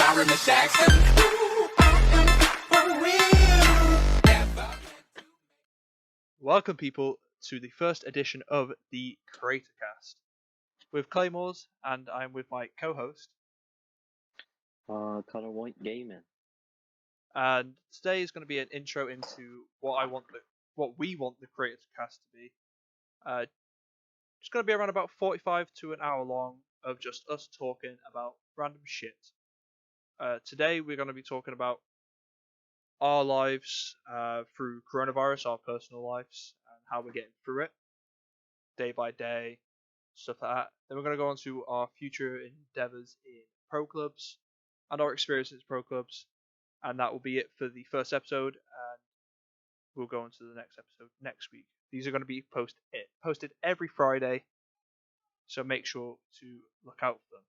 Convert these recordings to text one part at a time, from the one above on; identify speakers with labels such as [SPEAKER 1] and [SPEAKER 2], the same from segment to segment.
[SPEAKER 1] sorry, Miss Jackson. Ooh, I am for real. Never.
[SPEAKER 2] Welcome, people, to the first edition of the Creator Cast with Claymxres, and I'm with my co-host.
[SPEAKER 3] ColourWhiteGaming.
[SPEAKER 2] And today is going to be an intro into what we want the Creator Cast to be. It's going to be around about 45 to an hour long of just us talking about random shit. Today we're going to be talking about our lives through coronavirus, our personal lives, and how we're getting through it day by day, stuff like that. Then we're going to go on to our future endeavours in pro clubs and our experiences in pro clubs, and that will be it for the first episode, and we'll go on to the next episode next week. These are going to be posted every Friday, so make sure to look out for them.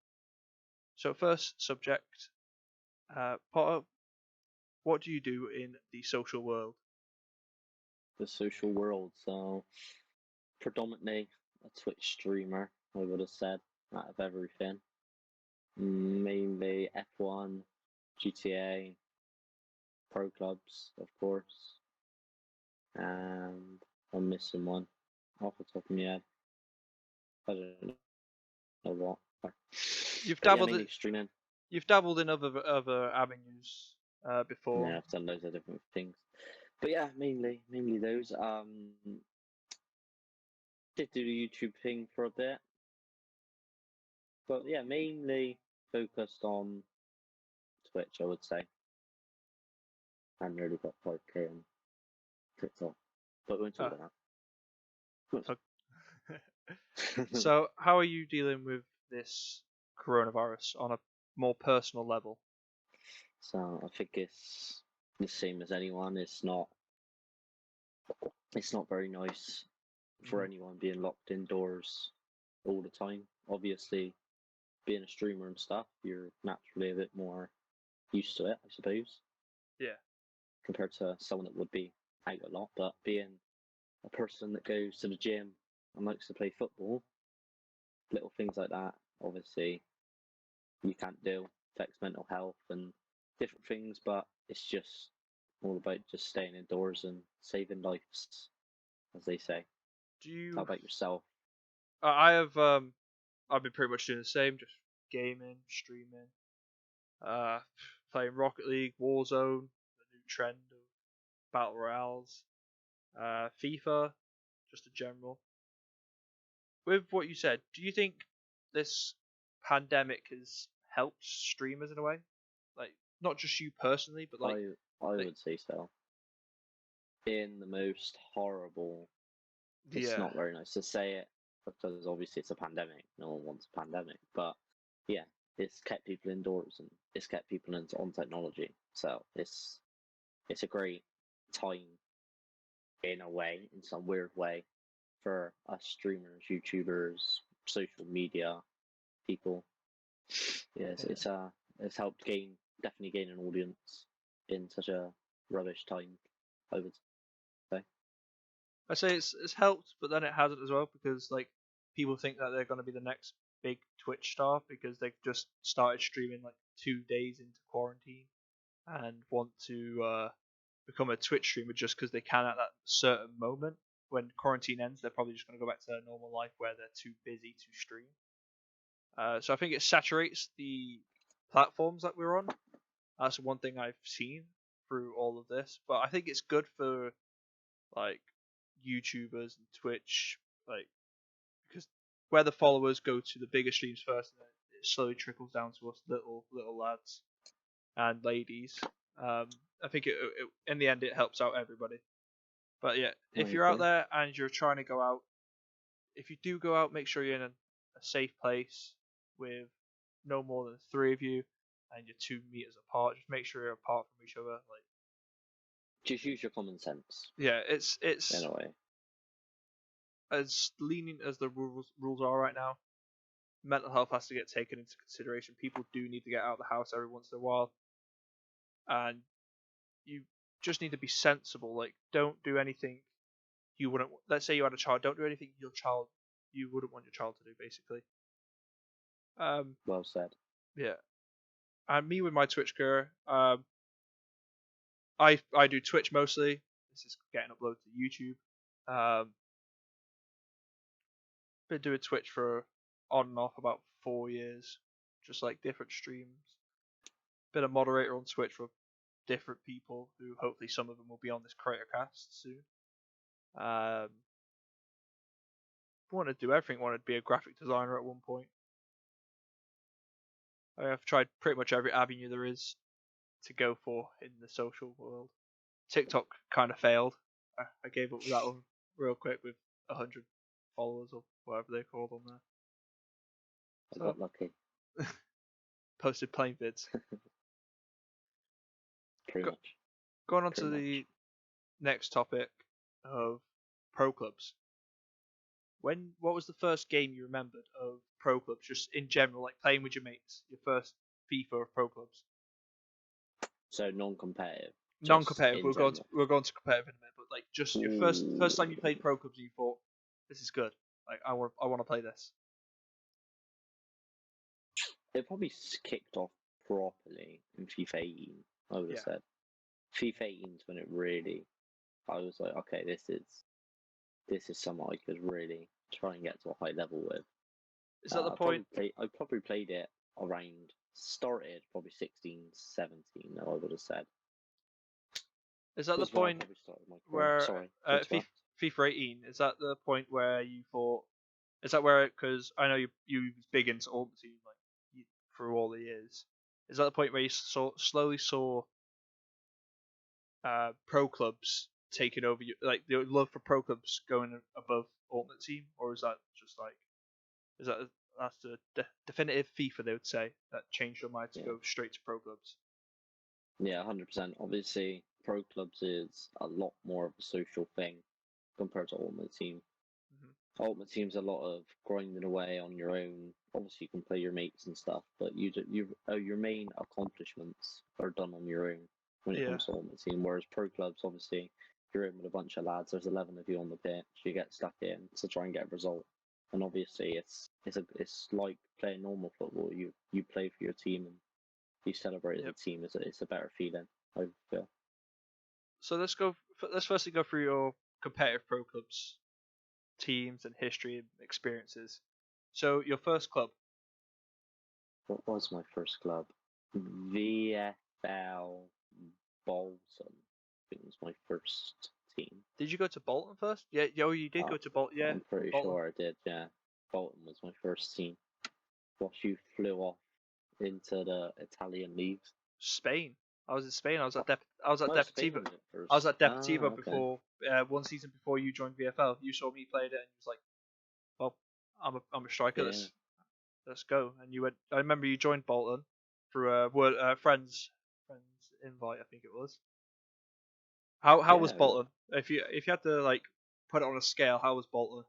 [SPEAKER 2] So first subject, Potter, what do you do in the social world?
[SPEAKER 3] The social world, so predominantly a Twitch streamer, I would have said, out of everything. Mainly F1, GTA, pro clubs, of course, and I'm missing one off the top of my head. I don't know what.
[SPEAKER 2] You've
[SPEAKER 3] But yeah,
[SPEAKER 2] dabbled
[SPEAKER 3] mainly
[SPEAKER 2] in,
[SPEAKER 3] streaming.
[SPEAKER 2] you've dabbled in other avenues before.
[SPEAKER 3] Yeah, I've done loads of different things. But yeah, mainly those. Did do the YouTube thing for a bit. But yeah, mainly focused on Twitch, I would say. And nearly got 5k on TikTok. But we won't talk about that.
[SPEAKER 2] So, how are you dealing with this coronavirus on a more personal level?
[SPEAKER 3] So I think it's the same as anyone. It's not very nice for anyone being locked indoors all the time. Obviously, being a streamer and stuff, you're naturally a bit more used to it, I suppose.
[SPEAKER 2] Yeah.
[SPEAKER 3] Compared to someone that would be out a lot, but being a person that goes to the gym and likes to play football, little things like that, obviously, you can't do. Affects mental health and different things, but it's just all about just staying indoors and saving lives, as they say. How about yourself?
[SPEAKER 2] I've been pretty much doing the same, just gaming, streaming, playing Rocket League, Warzone, the new trend of battle royales, FIFA, just a general. With what you said, do you think this pandemic has helped streamers in a way? Like, not just you personally, but like
[SPEAKER 3] I would say so. In the most horrible. It's not very nice to say it because obviously it's a pandemic. No one wants a pandemic, but yeah, it's kept people indoors and it's kept people on technology. So it's a great time in a way, in some weird way, for us streamers, YouTubers, social media people. Yes, it's helped definitely gain an audience in such a rubbish time, I would say.
[SPEAKER 2] I say it's helped, but then it hasn't as well, because like people think that they're going to be the next big Twitch star because they've just started streaming like 2 days into quarantine and want to become a Twitch streamer just because they can at that certain moment. When quarantine ends, they're probably just going to go back to their normal life where they're too busy to stream. So I think it saturates the platforms that we're on. That's one thing I've seen through all of this. But I think it's good for like YouTubers and Twitch, like, because where the followers go to the bigger streams first, and then it slowly trickles down to us little lads and ladies. I think it in the end it helps out everybody. But yeah, if you're out there and you're trying to go out, if you do go out, make sure you're in a safe place with no more than 3 of you and you're 2 meters apart. Just make sure you're apart from each other. Like,
[SPEAKER 3] just use your common sense.
[SPEAKER 2] Yeah, it's
[SPEAKER 3] in a way.
[SPEAKER 2] As lenient as the rules are right now. Mental health has to get taken into consideration. People do need to get out of the house every once in a while, and you just need to be sensible. Like, don't do anything you wouldn't. Let's say you had a child. Don't do anything you wouldn't want your child to do. Basically.
[SPEAKER 3] Well said.
[SPEAKER 2] Yeah. And me with my Twitch career, I do Twitch mostly. This is getting uploaded to YouTube. Been doing Twitch for on and off about 4 years, just like different streams. Been a moderator on Twitch for different people who hopefully some of them will be on this creator cast soon. Wanted to do everything. Wanted to be a graphic designer at one point. I've tried pretty much every avenue there is to go for in the social world. TikTok kind of failed. I gave up with that one real quick with 100 followers or whatever they're called on there.
[SPEAKER 3] I got lucky.
[SPEAKER 2] Posted plain vids.
[SPEAKER 3] Pretty much.
[SPEAKER 2] Going on to
[SPEAKER 3] Pretty
[SPEAKER 2] the next topic of pro clubs. What was the first game you remembered of pro clubs, just in general, like playing with your mates? Your first FIFA of pro clubs.
[SPEAKER 3] So non-competitive.
[SPEAKER 2] Non-competitive.
[SPEAKER 3] in
[SPEAKER 2] We'll go on to competitive in a minute, but like just your first time you played pro clubs, and you thought, "This is good. Like I want to play this."
[SPEAKER 3] It probably kicked off properly in FIFA 18. I would have said FIFA 18 is when it really. I was like, okay, this is something I could really try and get to a high level with.
[SPEAKER 2] Is that the point?
[SPEAKER 3] I probably played it around, started probably 16, 17, I would have said.
[SPEAKER 2] Is that the point where FIFA 18? Is that the point where you thought? Is that where? Because I know you was big into Ultimate Team through all the years. Is that the point where you slowly saw pro clubs taking over you, like the love for pro clubs going above Ultimate Team, or is that just like that's the definitive FIFA they would say that changed your mind to go straight to pro clubs?
[SPEAKER 3] Yeah, 100%. Obviously, pro clubs is a lot more of a social thing compared to Ultimate Team. Ultimate Team's a lot of grinding away on your own. Obviously, you can play your mates and stuff, but your main accomplishments are done on your own when it comes to Ultimate Team. Whereas pro clubs, obviously, you're in with a bunch of lads. There's 11 of you on the pitch. You get stuck in to try and get a result. And obviously, it's like playing normal football. You play for your team and you celebrate as a team. It's a better feeling, I feel.
[SPEAKER 2] So let's firstly go through your competitive pro clubs teams and history and experiences. So your first club.
[SPEAKER 3] What was my first club? VFL Bolton. I think was my first team.
[SPEAKER 2] Did you go to Bolton first? Yeah, you did go to Bolton. Yeah,
[SPEAKER 3] I'm pretty sure I did. Yeah, Bolton was my first team. Whilst you flew off into the Italian leagues.
[SPEAKER 2] Spain. I was in Spain. I was at Deportivo. I was at Deportivo before one season before you joined VFL. You saw me played it and you was like, "Well, I'm a striker. Let's go." And you went. I remember you joined Bolton through a friends invite. I think it was. How was Bolton? If you had to like put it on a scale, how was Bolton?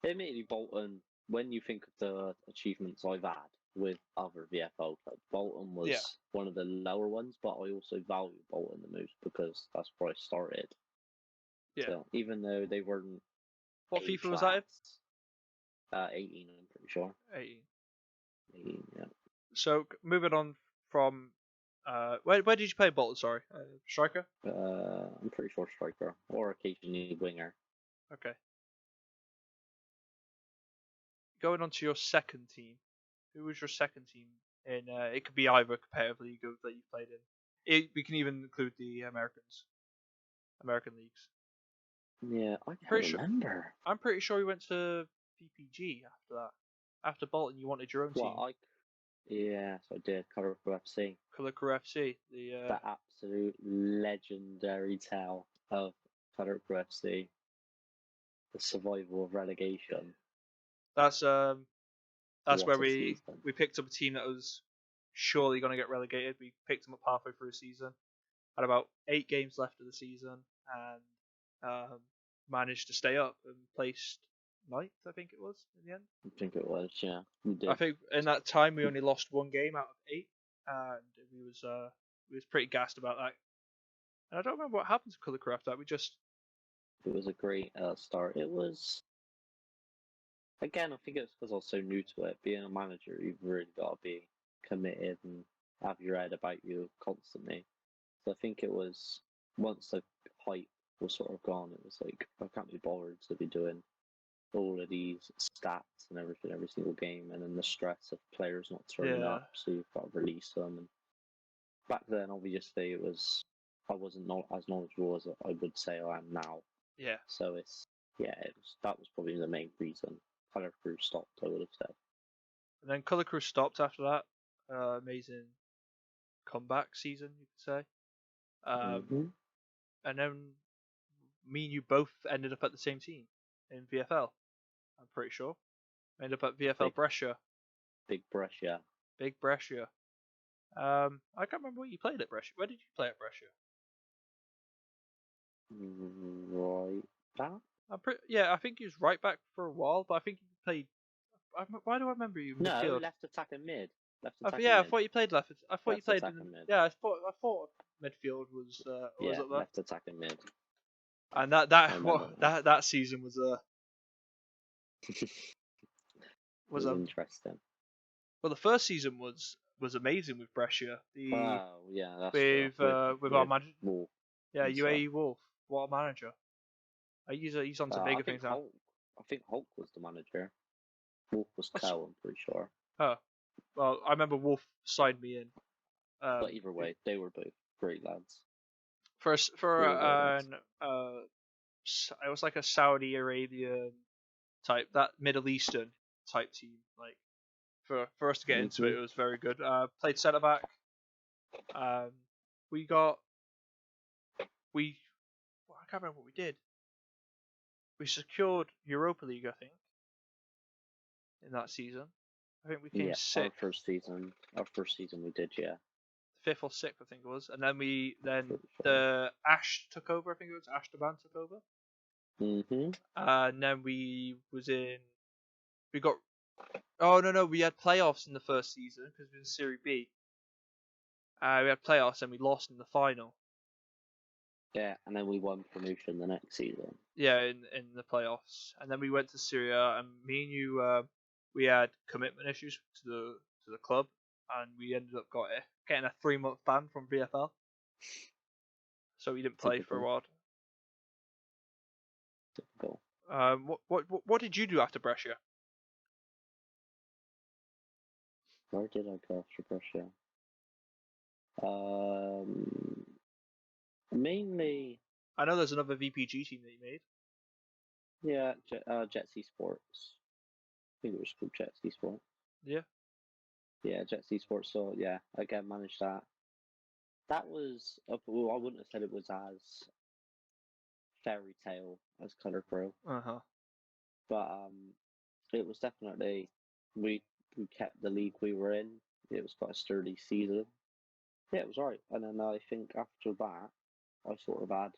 [SPEAKER 3] Admittedly, Bolton. When you think of the achievements I've had with other VFL clubs, Bolton was one of the lower ones, but I also value Bolton the most because that's where I started. Yeah. So, even though they weren't.
[SPEAKER 2] What FIFA was that?
[SPEAKER 3] 18, I'm pretty sure. 18, yeah.
[SPEAKER 2] So moving on from where did you play Bolton? Sorry, striker.
[SPEAKER 3] I'm pretty sure striker or occasionally winger.
[SPEAKER 2] Okay. Going on to your second team, who was your second team in? It could be either competitive league that you played in. We can even include the American leagues.
[SPEAKER 3] Yeah, I can't remember.
[SPEAKER 2] I'm pretty sure you went to VPG after that. After Bolton, you wanted your own team.
[SPEAKER 3] Yes, I did. ColourWhiteGaming FC.
[SPEAKER 2] ColourWhiteGaming FC.
[SPEAKER 3] The absolute legendary tale of ColourWhiteGaming FC. The survival of relegation.
[SPEAKER 2] That's where we picked up a team that was surely going to get relegated. We picked them up halfway through the season. Had about 8 games left of the season and managed to stay up and placed 9th, I think it was, in the end.
[SPEAKER 3] I think it was, yeah. We did.
[SPEAKER 2] I think in that time we only lost 1 game out of 8, and we was pretty gassed about that. And I don't remember what happened to ColourWhiteGaming after that.
[SPEAKER 3] It was a great start. It was. Again, I think it's because I was so new to it. Being a manager, you've really got to be committed and have your head about you constantly. So I think it was once the hype was sort of gone, it was like I can't be bothered to be doing all of these stats and everything every single game, and then the stress of players not turning up, so you've got to release them. And back then, obviously, I wasn't as knowledgeable as I would say I am now.
[SPEAKER 2] Yeah.
[SPEAKER 3] So that was probably the main reason Color Crew stopped, I would have said.
[SPEAKER 2] And then ColourCrue stopped after that. Amazing comeback season, you could say. And then me and you both ended up at the same team in VFL. I'm pretty sure. Ended up at VFL Brescia.
[SPEAKER 3] Big Brescia.
[SPEAKER 2] Big Brescia. I can't remember what you played at Brescia. Where did you play at Brescia?
[SPEAKER 3] Right back?
[SPEAKER 2] I think he was right back for a while, but I think you played. Why do I remember you in midfield?
[SPEAKER 3] No, left attack and mid.
[SPEAKER 2] I thought you played left. I thought you played
[SPEAKER 3] attack and mid.
[SPEAKER 2] Yeah, I thought midfield was up there.
[SPEAKER 3] Left attack and mid.
[SPEAKER 2] And that season was
[SPEAKER 3] was interesting.
[SPEAKER 2] Well, the first season was amazing with Brescia.
[SPEAKER 3] That's
[SPEAKER 2] with our manager.
[SPEAKER 3] Wolf.
[SPEAKER 2] Yeah, UAE Wolf. What a manager! He's on some bigger things now.
[SPEAKER 3] I think Hulk was the manager. Wolf was Co, I'm pretty sure.
[SPEAKER 2] Oh, well, I remember Wolf signed me in.
[SPEAKER 3] But either way, they were both great lads.
[SPEAKER 2] It was like a Saudi Arabian type, that Middle Eastern type team. Like for us to get into it, it was very good. Played centre back. I can't remember what we did. We secured Europa League, I think, in that season. I think we came sixth.
[SPEAKER 3] Our first season we did, yeah.
[SPEAKER 2] Fifth or sixth, I think it was, and then the Ash took over. I think it was Ash Taban took over. And then we had playoffs in the first season because we were in Serie B. We had playoffs and we lost in the final.
[SPEAKER 3] Yeah, and then we won promotion the next season.
[SPEAKER 2] Yeah, in the playoffs, and then we went to Syria, and me and you, we had commitment issues to the club, and we ended up getting a 3-month ban from VFL. So we didn't play for a while.
[SPEAKER 3] Typical.
[SPEAKER 2] What did you do after Brescia?
[SPEAKER 3] Where did I go after Brescia? Mainly.
[SPEAKER 2] I know there's another VPG team that you made.
[SPEAKER 3] Yeah, Jet C Sports. I think it was called Jet C Sports.
[SPEAKER 2] Yeah.
[SPEAKER 3] Yeah, Jet C Sports. So yeah, again managed that. That was I wouldn't have said it was as fairy tale as Colour Crew. But it was definitely we kept the league we were in. It was quite a sturdy season. Yeah, it was alright. And then I think after that, I sort of had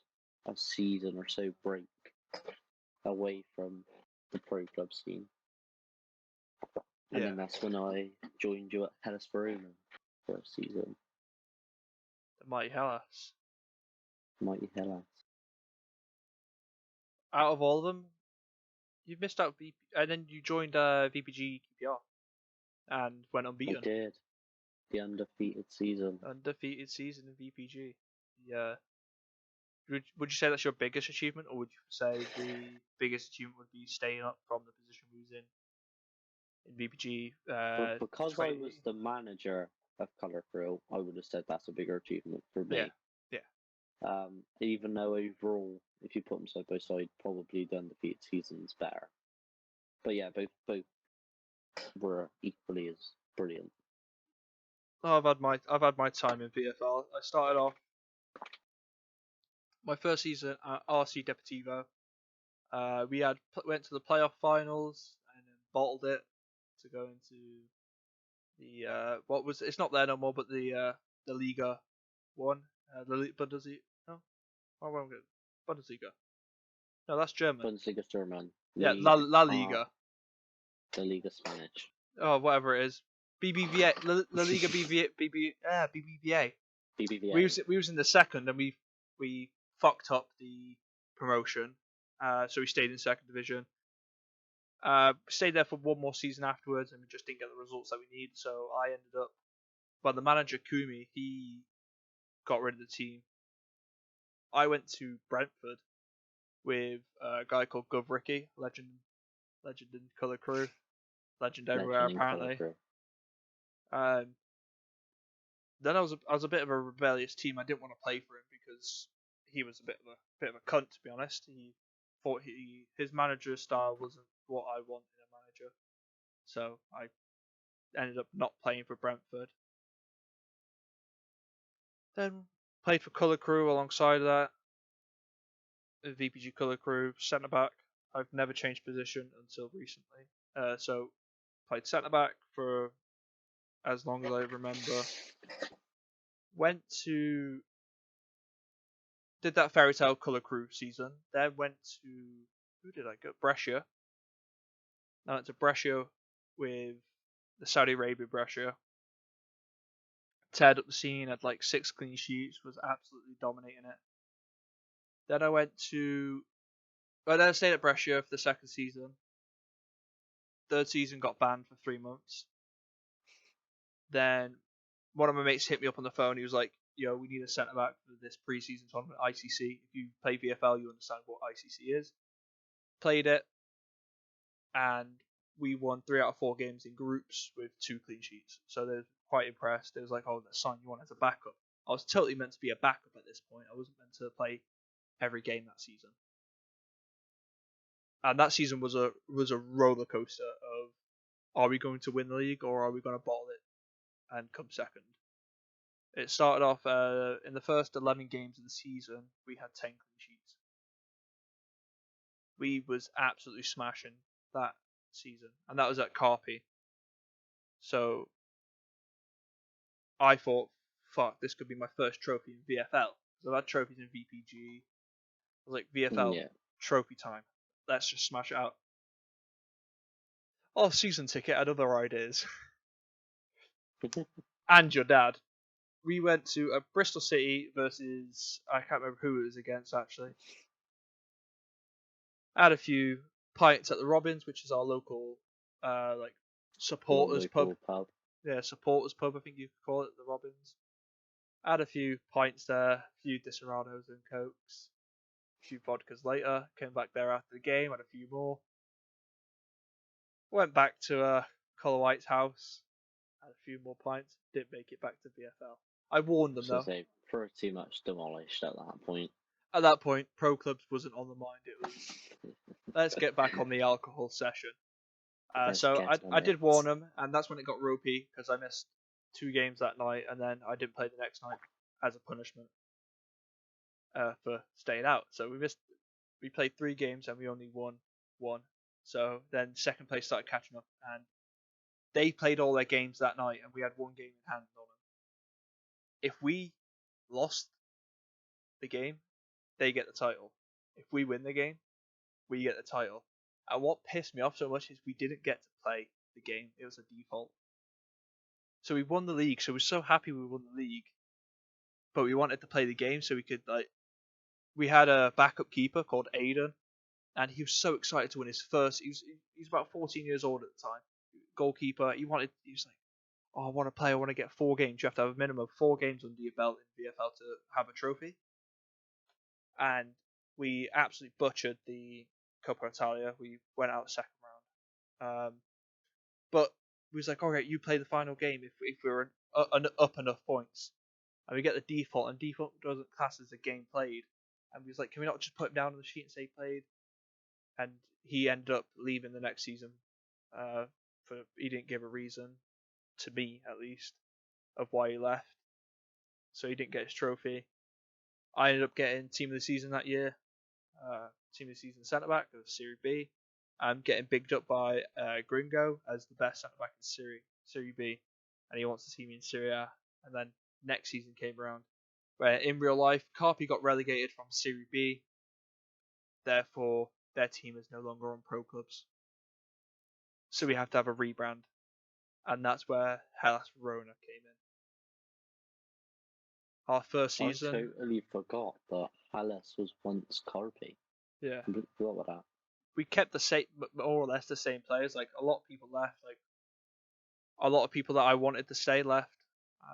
[SPEAKER 3] a season or so break away from the pro club scene. And then that's when I joined you at Hellas Verona for a season.
[SPEAKER 2] The Mighty Hellas.
[SPEAKER 3] Mighty Hellas.
[SPEAKER 2] Out of all of them, you've missed out and then you joined VPG QPR and went unbeaten.
[SPEAKER 3] I did. The undefeated season.
[SPEAKER 2] Undefeated season in VPG. Yeah. Would you say that's your biggest achievement, or would you say the biggest achievement would be staying up from the position we was in VPG?
[SPEAKER 3] Because I was the manager of Colour Crew, I would have said that's a bigger achievement for me.
[SPEAKER 2] Yeah.
[SPEAKER 3] Even though overall, if you put them side by side, probably the undefeated season's better. But yeah, both were equally as brilliant.
[SPEAKER 2] I've had my time in VFL. I started off my first season at RC Deportivo. We went to the playoff finals and then bottled it to go into the it's not there no more, but the Liga 1, the Bundesliga. No, Bundesliga. No, that's German.
[SPEAKER 3] Bundesliga's German.
[SPEAKER 2] Yeah, La Liga.
[SPEAKER 3] The Liga Spanish.
[SPEAKER 2] Oh, whatever it is. BBVA, La Liga BBVA.
[SPEAKER 3] BBVA.
[SPEAKER 2] We was in the second, and we fucked up the promotion, so we stayed in second division. Stayed there for one more season afterwards, and we just didn't get the results that we need. So I ended up the manager Kumi, he got rid of the team. I went to Brentford with a guy called Gov Ricky, legend in Colour Crew, legend everywhere
[SPEAKER 3] Legend in Colour
[SPEAKER 2] apparently.
[SPEAKER 3] Crew.
[SPEAKER 2] Then I was a bit of a rebellious team. I didn't want to play for him because he was a bit of a cunt, to be honest. He thought his manager style wasn't what I wanted in a manager, so I ended up not playing for Brentford. Then played for Colour Crew alongside of that. VPG Colour Crew, centre back. I've never changed position until recently. So played centre back for as long as I remember. Did that Fairy Tale Colour Crew season. Then went to, who did I go? Brescia. I went to Brescia with the Saudi Arabia Brescia. Teared up the scene, had like 6 clean sheets, was absolutely dominating it. Then I then I stayed at Brescia for the second season. Third season got banned for 3 months. Then one of my mates hit me up on the phone. He was like, "Yo, we need a centre back for this pre-season tournament, ICC. If you play VFL, you understand what ICC is." Played it, and we won 3 out of 4 games in groups with 2 clean sheets. So they're quite impressed. It was like, "Oh, let's sign you on as a backup." I was totally meant to be a backup at this point. I wasn't meant to play every game that season. And that season was a roller coaster of, are we going to win the league or are we going to bottle it and come second? It started off in the first 11 games of the season, we had 10 clean sheets. We was absolutely smashing that season, and that was at Carpi. So I thought, fuck, this could be my first trophy in VFL. So I've had trophies in VPG. I was like, VFL trophy time. Let's just smash it out. Oh, season ticket had other ideas. And your dad. We went to Bristol City versus, I can't remember who it was against actually. I had a few pints at the Robins, which is our local supporters pub. Yeah, supporters pub, I think you could call it, the Robins. I had a few pints there, a few Disaronnos and Cokes, a few vodkas later. Came back there after the game, had a few more. Went back to Colour White's house, had a few more pints. Didn't make it back to VFL. I warned them though.
[SPEAKER 3] Say pretty much demolished at that point.
[SPEAKER 2] At that point, pro clubs wasn't on the mind. It was let's get back on the alcohol session. So I did warn them, and that's when it got ropey because I missed 2 games that night, and then I didn't play the next night as a punishment for staying out. So we played 3 games and we only won 1. So then second place started catching up, and they played all their games that night, and we had 1 game in hand on them. If we lost the game, they get the title. If we win the game, we get the title. And what pissed me off so much is we didn't get to play the game. It was a default. So we won the league, so we're so happy we won the league. But we wanted to play the game so we could we had a backup keeper called Aiden, and he was so excited to win his first. He was about 14 years old at the time. Goalkeeper. He was like, "Oh, I want to play. I want to get 4 games. You have to have a minimum of 4 games under your belt in VFL to have a trophy." And we absolutely butchered the Coppa Italia. We went out second round. But we was like, "All right, you play the final game if we're up enough points." And we get the default, and default doesn't class as a game played. And we was like, "Can we not just put him down on the sheet and say played?" And he ended up leaving the next season. He didn't give a reason, to me at least, of why he left. So he didn't get his trophy. I ended up getting team of the season that year. Team of the season centre back of Serie B. I'm getting bigged up by Gringo as the best centre back in Serie B, and he wants to see me in Serie A. And then next season came around, where in real life Carpi got relegated from Serie B. Therefore, their team is no longer on pro clubs, so we have to have a rebrand, and that's where Hellas Verona came in. Our first season.
[SPEAKER 3] I totally forgot that Hellas was once Carpi.
[SPEAKER 2] Yeah.
[SPEAKER 3] Completely forgot about that.
[SPEAKER 2] We kept the same, more or less the same players. Like a lot of people left. Like a lot of people that I wanted to stay left.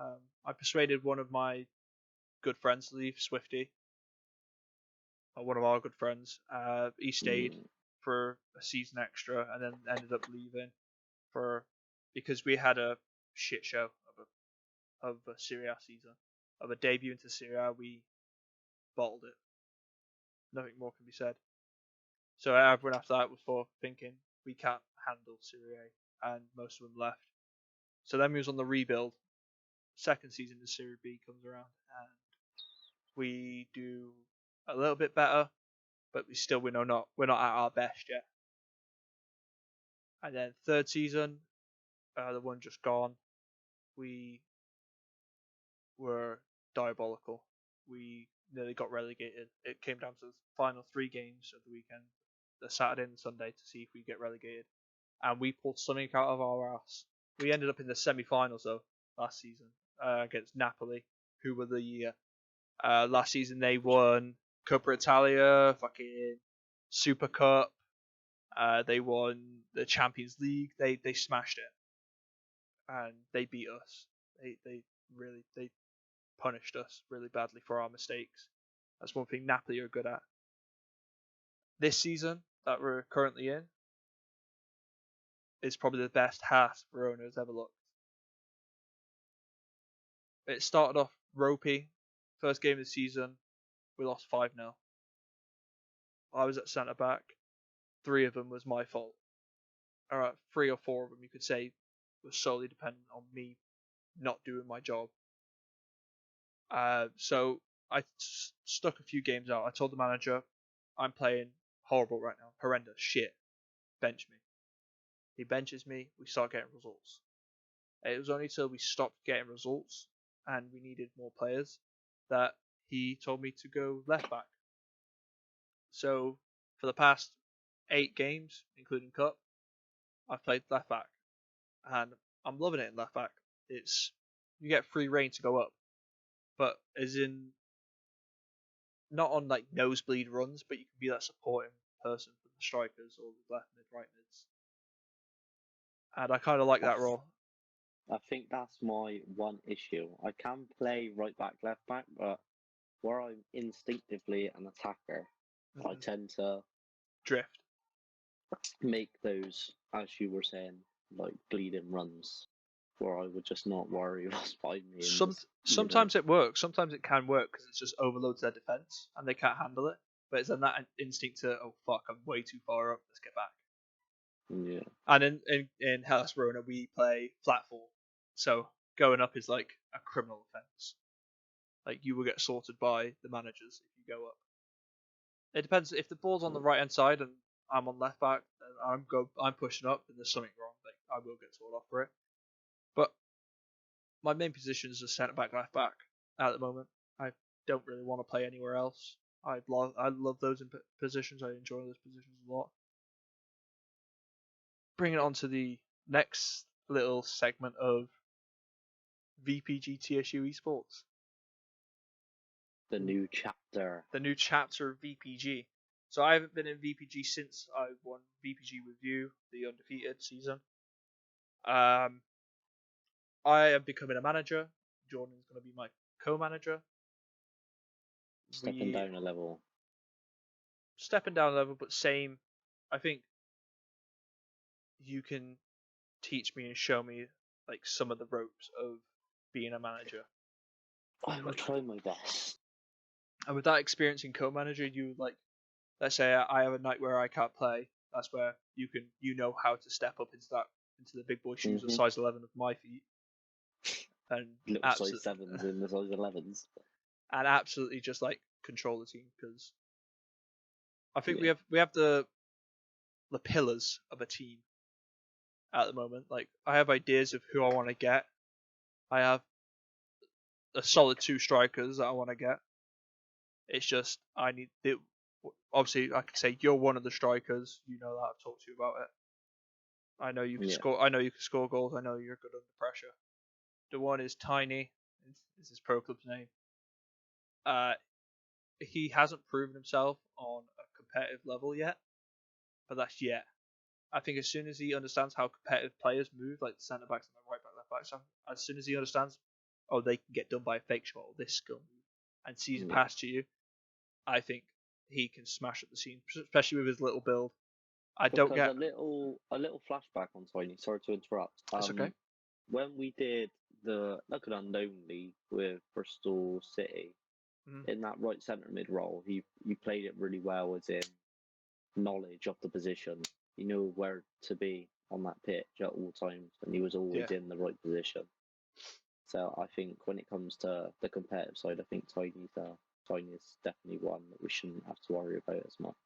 [SPEAKER 2] I persuaded one of my good friends to leave, Swifty, one of our good friends. He stayed for a season extra and then ended up leaving because we had a shit show of a Serie A season, of a debut into Serie A. We bottled it. Nothing more can be said. So everyone after that was for thinking we can't handle Serie A, and most of them left. So then we was on the rebuild. Second season of Serie B comes around, and we do a little bit better, but we're not at our best yet. And then third season, the one just gone, we were diabolical. We nearly got relegated. It came down to the final 3 games of the weekend, the Saturday and the Sunday, to see if we get relegated. And we pulled something out of our ass. We ended up in the semi-finals though last season against Napoli, who were the last season they won Coppa Italia, fucking Super Cup. They won the Champions League. They smashed it, and they beat us. They punished us really badly for our mistakes. That's one thing Napoli are good at. This season that we're currently in is probably the best half Verona has ever looked. It started off ropey. First game of the season, we lost 5-0. I was at centre back. 3 of them was my fault. Alright, 3 or 4 of them you could say was solely dependent on me not doing my job. So I stuck a few games out. I told the manager, I'm playing horrible right now. Horrendous. Shit. Bench me. He benches me. We start getting results. It was only till we stopped getting results and we needed more players that he told me to go left back. So for the past 8 games, including Cup, I've played left back, and I'm loving it in left back. You get free reign to go up, but as in not on like nosebleed runs, but you can be that supporting person for the strikers or the left mid, right mids, and I kind of like that role.
[SPEAKER 3] I think that's my one issue. I can play right back, left back, but where I'm instinctively an attacker, I tend to
[SPEAKER 2] Drift.
[SPEAKER 3] make those, as you were saying, like bleeding runs, where I would just not worry what's behind me.
[SPEAKER 2] Sometimes it works. Sometimes it can work because it just overloads their defense and they can't handle it. But it's then that instinct to, oh fuck, I'm way too far up. Let's get back.
[SPEAKER 3] Yeah.
[SPEAKER 2] And in Hellas Verona we play flat 4, so going up is like a criminal offence. Like you will get sorted by the managers if you go up. It depends if the ball's on the right hand side and I'm on left back and I'm pushing up and there's something wrong. Like I will get told off for it. But my main position is a centre back, left back at the moment. I don't really want to play anywhere else. I love those positions. I enjoy those positions a lot. Bring it on to the next little segment of VPG TSU Esports.
[SPEAKER 3] The new chapter.
[SPEAKER 2] The new chapter of VPG. So I haven't been in VPG since I won VPG with you, the undefeated season. I am becoming a manager. Jordan's going to be my co-manager.
[SPEAKER 3] Stepping down a level.
[SPEAKER 2] Stepping down a level, but same. I think you can teach me and show me like some of the ropes of being a manager.
[SPEAKER 3] I will try my best.
[SPEAKER 2] And with that experience in co-manager, you like, let's say I have a night where I can't play. That's where you know how to step up into the big boy shoes of size 11 of my feet, and
[SPEAKER 3] little size 7s in the size 11s,
[SPEAKER 2] and absolutely just like control the team, because I think we have the pillars of a team at the moment. Like I have ideas of who I want to get. I have a solid 2 strikers that I want to get. It's just I need it. Obviously, I can say you're one of the strikers. You know that I've talked to you about it. I know you can score. I know you can score goals. I know you're good under pressure. The one is Tiny. Is his pro club's name. He hasn't proven himself on a competitive level yet, but that's yet. I think as soon as he understands how competitive players move, like the centre backs and the right back, left back, so as soon as he understands, oh, they can get done by a fake shot or this skill move, and sees it
[SPEAKER 3] Yeah.
[SPEAKER 2] pass to you, I think he can smash up the scene, especially with his little build. I don't
[SPEAKER 3] Because
[SPEAKER 2] get.
[SPEAKER 3] a little flashback on Tiny. Sorry to interrupt.
[SPEAKER 2] That's okay.
[SPEAKER 3] When we did the Look at Unknown League with Bristol City,
[SPEAKER 2] Mhm.
[SPEAKER 3] in that right centre mid role, he played it really well as in knowledge of the position. He knew where to be on that pitch at all times, and he was always
[SPEAKER 2] Yeah.
[SPEAKER 3] in the right position. So I think when it comes to the competitive side, I think Tiny is definitely one that we shouldn't have to worry about as much.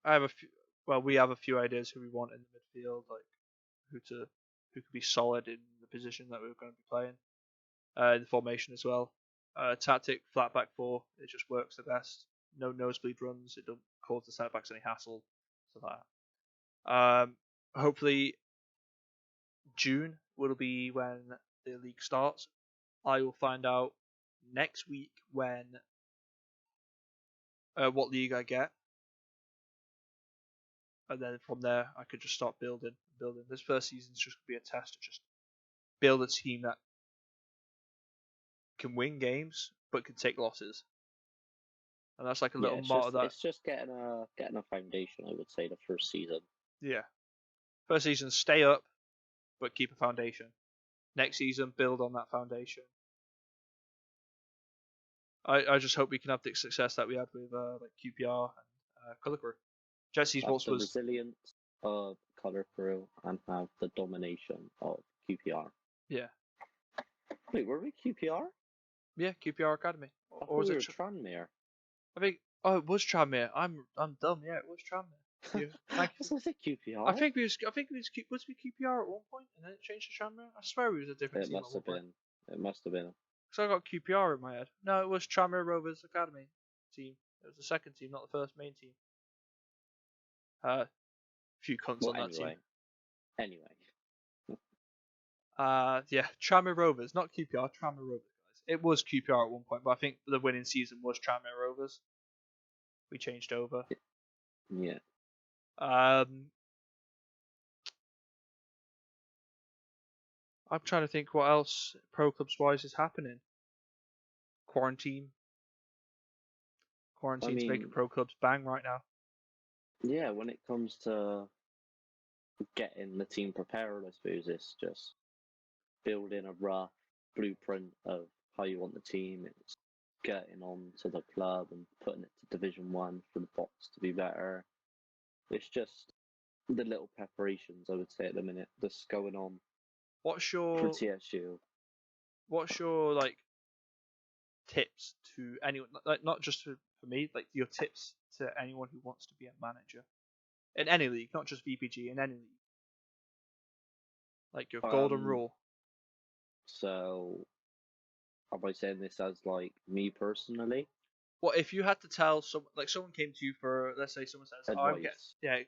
[SPEAKER 2] I have a few. Well, we have a few ideas who we want in the midfield, like who could be solid in the position that we're going to be playing. The formation as well. Tactic flat back four. It just works the best. No nosebleed runs. It doesn't cause the centre backs any hassle. Stuff like that. Hopefully June will be when the league starts. I will find out next week when what league I get, and then from there I could just start building. This first season's just gonna be a test to just build a team that can win games but can take losses, and that's like a little motto that.
[SPEAKER 3] It's just getting a foundation. I would say the first season.
[SPEAKER 2] Yeah, first season stay up, but keep a foundation. Next season build on that foundation. I just hope we can have the success that we had with like QPR and ColourWhiteGaming. Jesse's
[SPEAKER 3] Have
[SPEAKER 2] what
[SPEAKER 3] the
[SPEAKER 2] was
[SPEAKER 3] resilience of ColourWhiteGaming and have the domination of QPR.
[SPEAKER 2] yeah.
[SPEAKER 3] Wait, were we QPR?
[SPEAKER 2] Yeah, QPR Academy.
[SPEAKER 3] I
[SPEAKER 2] Or was
[SPEAKER 3] thought we
[SPEAKER 2] it?
[SPEAKER 3] were Tranmere.
[SPEAKER 2] I think. Oh, it was Tranmere. I'm dumb. Yeah, it was Tranmere. Yeah, thank you.
[SPEAKER 3] I said QPR.
[SPEAKER 2] I think we was we QPR at one point and then it changed to Tranmere. I swear we was a different
[SPEAKER 3] It
[SPEAKER 2] team
[SPEAKER 3] must
[SPEAKER 2] at one
[SPEAKER 3] have
[SPEAKER 2] point.
[SPEAKER 3] been. It must have been.
[SPEAKER 2] So I got QPR in my head. No, it was Tranmere Rovers Academy team. It was the second team, not the first main team. Few cunts
[SPEAKER 3] Well,
[SPEAKER 2] on that team.
[SPEAKER 3] anyway.
[SPEAKER 2] Yeah, Tranmere Rovers, not QPR. Tranmere Rovers, guys. It was QPR at one point, but I think the winning season was Tranmere Rovers. We changed over.
[SPEAKER 3] Yeah.
[SPEAKER 2] I'm trying to think what else pro clubs wise is happening. Quarantine's making pro clubs bang right now.
[SPEAKER 3] Yeah, when it comes to getting the team prepared, I suppose it's just building a rough blueprint of how you want the team. It's getting on to the club and putting it to Division 1 for the box to be better. It's just the little preparations, I would say, at the minute that's going on
[SPEAKER 2] What's
[SPEAKER 3] for
[SPEAKER 2] your
[SPEAKER 3] TSU.
[SPEAKER 2] like tips to anyone, like not just for me, like your tips to anyone who wants to be a manager in any league, not just VPG, in any league, like your golden rule.
[SPEAKER 3] So, am I saying this as like me personally?
[SPEAKER 2] Well, if you had to tell someone came to you for, let's say someone says,
[SPEAKER 3] Advice.
[SPEAKER 2] yeah.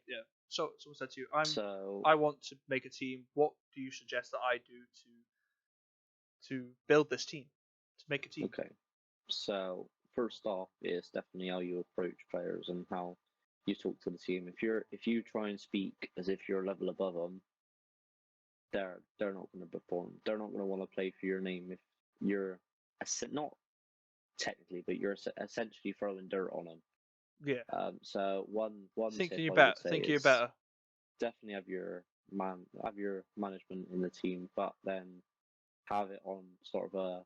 [SPEAKER 2] So someone said to you,
[SPEAKER 3] So,
[SPEAKER 2] I want to make a team. What do you suggest that I do to build this team, to make a team?
[SPEAKER 3] okay. So, first off, is definitely how you approach players and how you talk to the team. If you try and speak as if you're a level above them, they're not going to perform. They're not going to want to play for your name if you're not technically, but you're essentially throwing dirt on them.
[SPEAKER 2] Yeah.
[SPEAKER 3] So one
[SPEAKER 2] Thinking
[SPEAKER 3] tip
[SPEAKER 2] you
[SPEAKER 3] I
[SPEAKER 2] better.
[SPEAKER 3] would say
[SPEAKER 2] Thinking you
[SPEAKER 3] is
[SPEAKER 2] better.
[SPEAKER 3] definitely have your management in the team, but then have it on sort of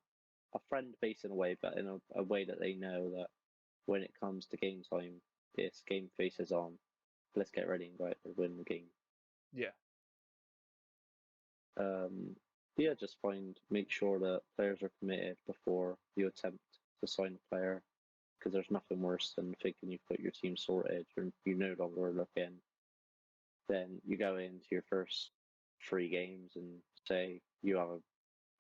[SPEAKER 3] a friend base in a way, but in a way that they know that when it comes to game time, this game face is on. Let's get ready and go out and win the game.
[SPEAKER 2] Yeah.
[SPEAKER 3] Yeah, just make sure that players are committed before you attempt to sign a player, because there's nothing worse than thinking you've got your team sorted and you no longer looking. Then you go into your first 3 games and say you have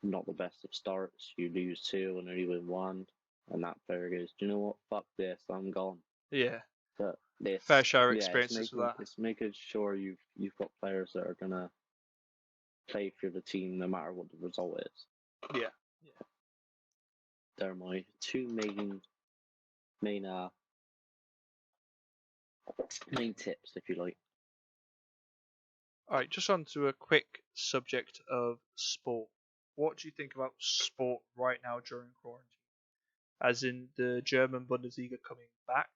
[SPEAKER 3] not the best of starts, you lose 2 and only win 1, and that player goes, "Do you know what? Fuck this, I'm gone."
[SPEAKER 2] Yeah.
[SPEAKER 3] But this,
[SPEAKER 2] Fair share
[SPEAKER 3] yeah,
[SPEAKER 2] experiences with that.
[SPEAKER 3] It's making sure you've got players that are gonna play for the team no matter what the result is.
[SPEAKER 2] Yeah.
[SPEAKER 3] They're my 2 main tips, if you like.
[SPEAKER 2] All right. Just on to a quick subject of sport. what do you think about sport right now during quarantine? As in the German Bundesliga coming back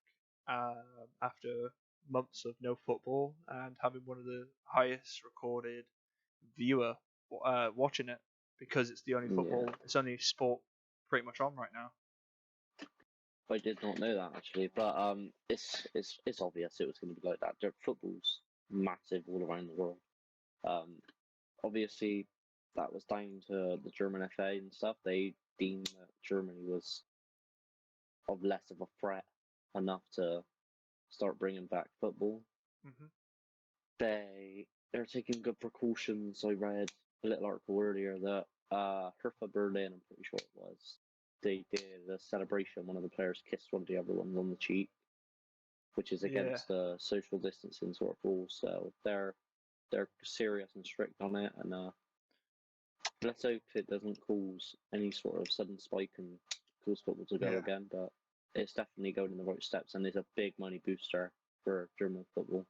[SPEAKER 2] after months of no football and having one of the highest recorded viewer watching it because it's the only football, it's only sport pretty much on right now.
[SPEAKER 3] I did not know that actually, but it's obvious it was going to be like that. Football's massive all around the world. Obviously, that was down to the German FA and stuff. They deemed that Germany was of less of a threat enough to start bringing back football.
[SPEAKER 2] Mm-hmm.
[SPEAKER 3] They're taking good precautions. I read a little article earlier that Hertha Berlin, I'm pretty sure it was, they did a celebration. One of the players kissed one of the other ones on the cheek, which is against the social distancing sort of rules. So they're serious and strict on it, and let's hope it doesn't cause any sort of sudden spike and cause football to go again. But it's definitely going in the right steps, and it's a big money booster for German football.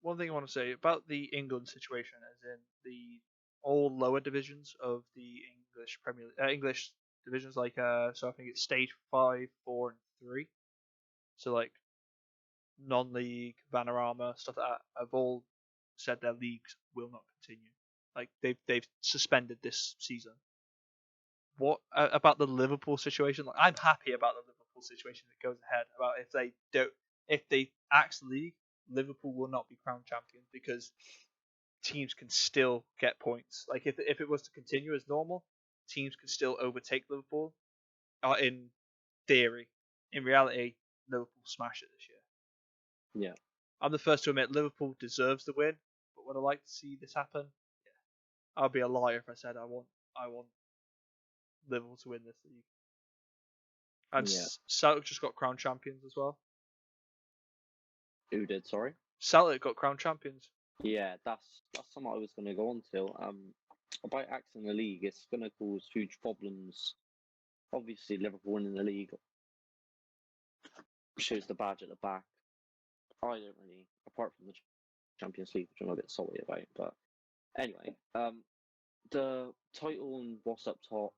[SPEAKER 2] One thing I want to say about the England situation, as in the all lower divisions of the English English divisions, like so I think it's stage 5, 4, and 3. So like non-league, Vanarama, stuff like that, have all said their leagues will not continue. Like they've suspended this season. What about the Liverpool situation? Like, I'm happy about the Liverpool situation that goes ahead. About if they axe the league, Liverpool will not be crowned champions because teams can still get points. Like if it was to continue as normal, teams can still overtake Liverpool. In theory, in reality, Liverpool smash it this year.
[SPEAKER 3] Yeah,
[SPEAKER 2] I'm the first to admit Liverpool deserves the win, but would I like to see this happen? Yeah, I'd be a liar if I said I want Liverpool to win this league. And Celtic just got crowned champions as well.
[SPEAKER 3] Who did? Sorry.
[SPEAKER 2] Celtic got crowned champions.
[SPEAKER 3] Yeah, that's something I was going to go on to. About axing the league, it's going to cause huge problems. Obviously, Liverpool winning the league shows the badge at the back. I don't really, apart from the Champions League, which I'm a bit salty about. But anyway, the title and what's up top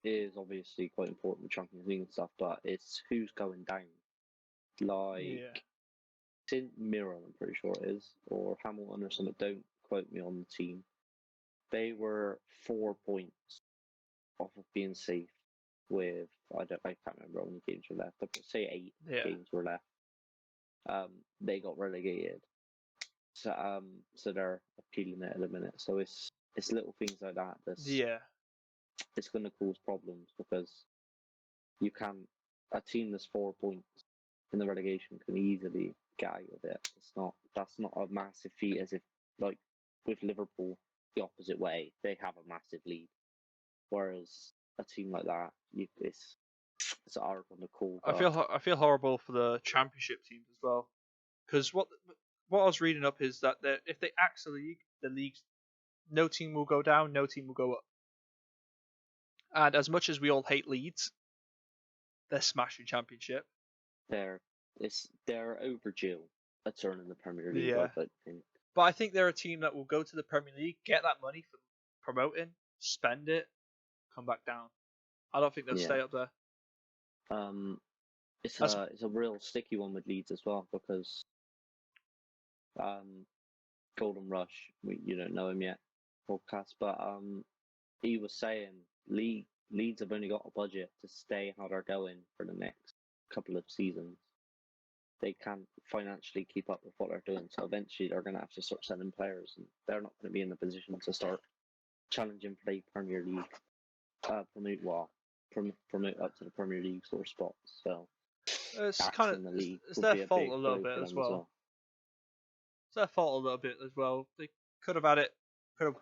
[SPEAKER 3] is obviously quite important with Champions League and stuff, but it's who's going down. Like, St Mirren, I'm pretty sure it is, or Hamilton or something. Don't quote me on the team. They were 4 points off of being safe with I can't remember how many games were left. I'd say 8 games were left. They got relegated. So they're appealing it at the minute. So it's little things like that it's going to cause problems because a team that's 4 points in the relegation can easily get out of it. That's not a massive feat as if like with Liverpool the opposite way. They have a massive lead. Whereas a team like that, it's hard on the call.
[SPEAKER 2] I feel horrible for the championship teams as well, because what I was reading up is that if they axe the leagues, no team will go down, no team will go up. And as much as we all hate Leeds, they're smashing championship.
[SPEAKER 3] They're overdue a turn in the Premier League. I think.
[SPEAKER 2] But I think they're a team that will go to the Premier League, get that money for promoting, spend it, come back down. I don't think they'll stay up there.
[SPEAKER 3] It's a real sticky one with Leeds as well because Golden Rush, you don't know him yet, podcast, but he was saying Leeds have only got a budget to stay how they're going for the next couple of seasons. They can't financially keep up with what they're doing, so eventually they're going to have to start selling players, and they're not going to be in the position to start challenging for the Premier League, promote up to the Premier League sort of spots. So
[SPEAKER 2] it's kind of it's their fault a little bit as well. It's their fault a little bit as well. They could have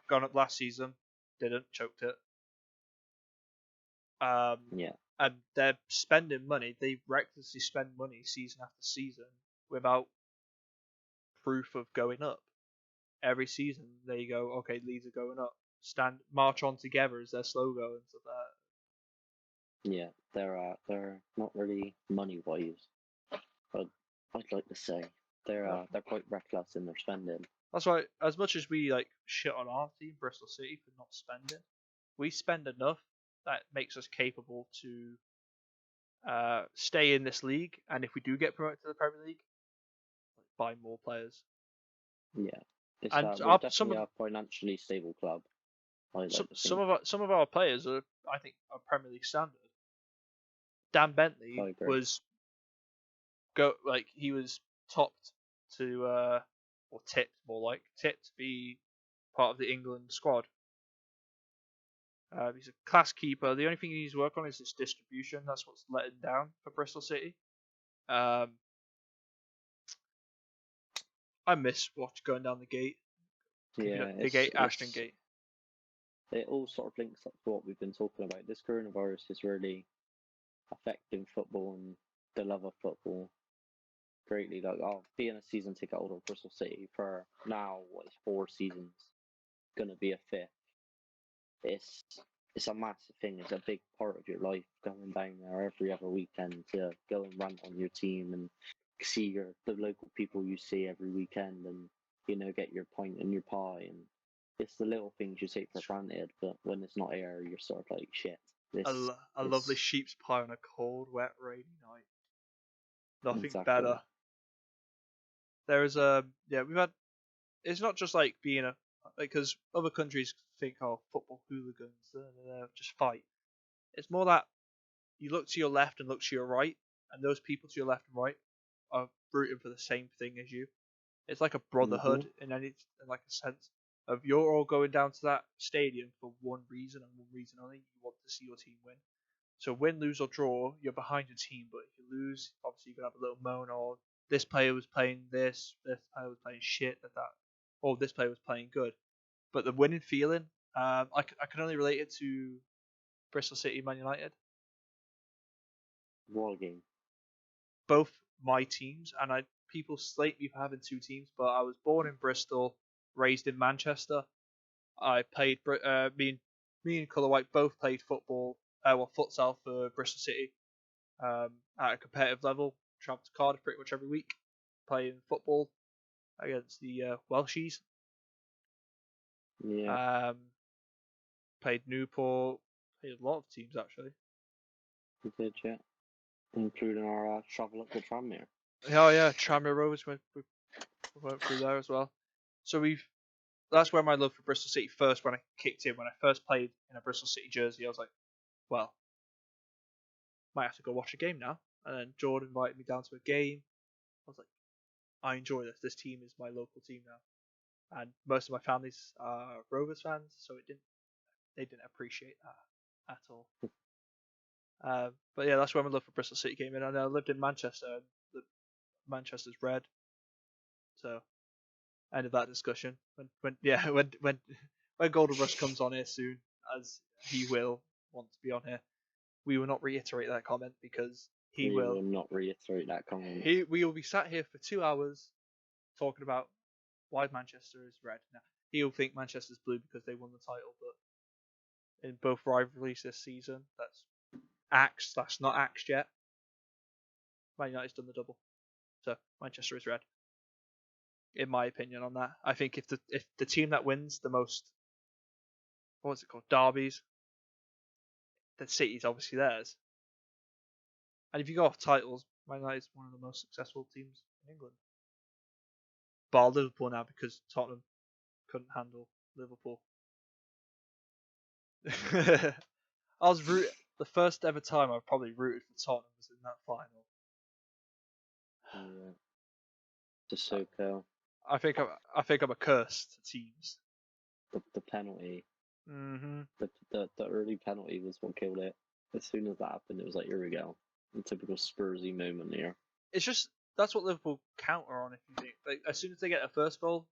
[SPEAKER 2] gone up last season, didn't, choked it. And they're spending money. They recklessly spend money season after season without proof of going up. Every season they go, okay, Leeds are going up. March on together is their slogan and stuff like that.
[SPEAKER 3] Yeah, they're not really money wise, but I'd like to say they're quite reckless in their spending.
[SPEAKER 2] That's why, as much as we like shit on our team, Bristol City, for not spending, we spend enough that makes us capable to stay in this league. And if we do get promoted to the Premier League, buy more players.
[SPEAKER 3] Yeah, it's
[SPEAKER 2] And
[SPEAKER 3] we're
[SPEAKER 2] some
[SPEAKER 3] definitely
[SPEAKER 2] of
[SPEAKER 3] a financially stable club. I like to think.
[SPEAKER 2] some of our players are, I think, are Premier League standard. Dan Bentley
[SPEAKER 3] I agree.
[SPEAKER 2] was he was topped to or tipped to be part of the England squad. He's a class keeper. The only thing he needs to work on is his distribution. That's what's let him down for Bristol City. I miss going down the gate.
[SPEAKER 3] Yeah,
[SPEAKER 2] The gate, Ashton Gate.
[SPEAKER 3] it all sort of links up to what we've been talking about. This coronavirus is really affecting football and the love of football greatly. Like, being a season ticket holder of Bristol City for now, what is 4 seasons, gonna be a 5th. It's a massive thing. It's a big part of your life, going down there every other weekend to go and rant on your team and see the local people you see every weekend, and get your pint and your pie. And it's the little things you take for granted, but when it's not here, you're sort of like, shit.
[SPEAKER 2] A lovely sheep's pie on a cold, wet, rainy night. Nothing
[SPEAKER 3] Exactly.
[SPEAKER 2] better. There is we've had. It's not just like being because other countries think, oh, football hooligans, just fight. It's more that you look to your left and look to your right, and those people to your left and right are rooting for the same thing as you. It's like a brotherhood in like a sense of you're all going down to that stadium for one reason and one reason only. You want to see your team win. So win, lose or draw, you're behind your team. But if you lose, obviously you're gonna have a little moan, or this player was playing this player was playing shit, that, or this player was playing good. But the winning feeling, I can only relate it to Bristol City, Man United.
[SPEAKER 3] War game.
[SPEAKER 2] Both my teams, and people slate me for having 2 teams, but I was born in Bristol, raised in Manchester. I played me and Colour White both played football, futsal for Bristol City at a competitive level. Traveled to Cardiff pretty much every week, playing football against the Welshies.
[SPEAKER 3] Yeah,
[SPEAKER 2] Played Newport, played a lot of teams actually.
[SPEAKER 3] we did, yeah. Including our travel up to Tranmere.
[SPEAKER 2] Oh yeah, Tranmere Rovers we went through there as well. So that's where my love for Bristol City first when I kicked in. When I first played in a Bristol City jersey, I was like, well, might have to go watch a game now. And then Jordan invited me down to a game. I was like, I enjoy this. This team is my local team now. And most of my family's are Rovers fans, so they didn't appreciate that at all. But yeah, that's where my love for Bristol City came in. And I lived in Manchester, and Manchester's red. So end of that discussion. When Golden Rush comes on here soon, as he will want to be on here, we will not reiterate that comment because he
[SPEAKER 3] We
[SPEAKER 2] will.
[SPEAKER 3] will not reiterate that comment.
[SPEAKER 2] We will be sat here for 2 hours talking about why Manchester is red. Now he'll think Manchester's blue because they won the title, but in both rivalries this season, that's axed. That's not axed yet. Man United's done the double, so Manchester is red. In my opinion on that, I think if the team that wins the most, what's it called, derbies, then City's obviously theirs. And if you go off titles, Man United is one of the most successful teams in England. Bar Liverpool now because Tottenham couldn't handle Liverpool. I was the first ever time I've probably rooted for Tottenham was in that final.
[SPEAKER 3] Yeah. Just so pale.
[SPEAKER 2] I think I'm a curse to teams.
[SPEAKER 3] The penalty.
[SPEAKER 2] Mm-hmm.
[SPEAKER 3] The early penalty was what killed it. As soon as that happened, it was like, here we go. The typical Spursy moment here.
[SPEAKER 2] It's just that's what Liverpool counter on. If you think, like, as soon as they get a first goal,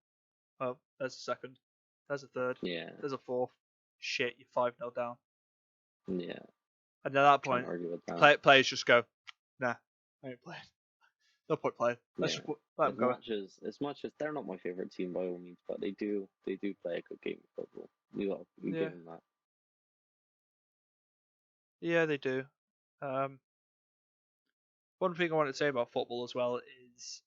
[SPEAKER 2] oh, there's a second, there's a third,
[SPEAKER 3] Yeah.
[SPEAKER 2] there's a fourth. Shit, you're 5-0 down.
[SPEAKER 3] Yeah.
[SPEAKER 2] And at that
[SPEAKER 3] Can't
[SPEAKER 2] point,
[SPEAKER 3] argue with that.
[SPEAKER 2] players just go, nah, I ain't playing. No point playing. Let's
[SPEAKER 3] Yeah.
[SPEAKER 2] just let them go.
[SPEAKER 3] As much as they're not my favorite team by all means, but they do play a good game of football. We give them that.
[SPEAKER 2] Yeah, they do. One thing I wanted to say about football as well is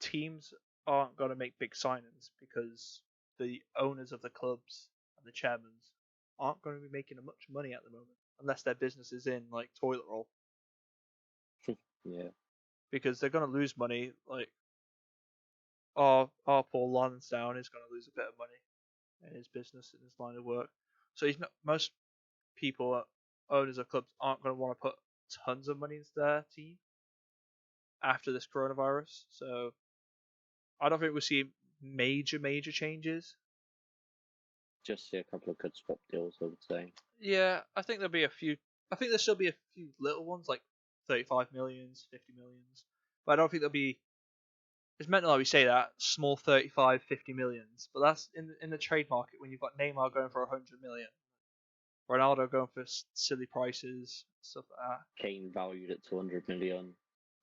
[SPEAKER 2] teams aren't going to make big signings because the owners of the clubs and the chairmen aren't going to be making much money at the moment unless their business is in like toilet roll,
[SPEAKER 3] Yeah.
[SPEAKER 2] because they're going to lose money. Like our Paul Lansdowne is going to lose a bit of money in his business, in his line of work. So he's not, most people, owners of clubs, aren't going to want to put tons of money into their team after this coronavirus. So I don't think we'll see major changes.
[SPEAKER 3] Just see a couple of good swap deals, I would say.
[SPEAKER 2] Yeah, I think there'll be a few. I think there'll still be a few little ones like 35 millions, 50 millions, but I don't think there'll be. It's mental how we say that, small 35, 50 millions, but that's in the trade market when you've got Neymar going for 100 million, Ronaldo going for silly prices, stuff like that.
[SPEAKER 3] Kane valued at 200 million.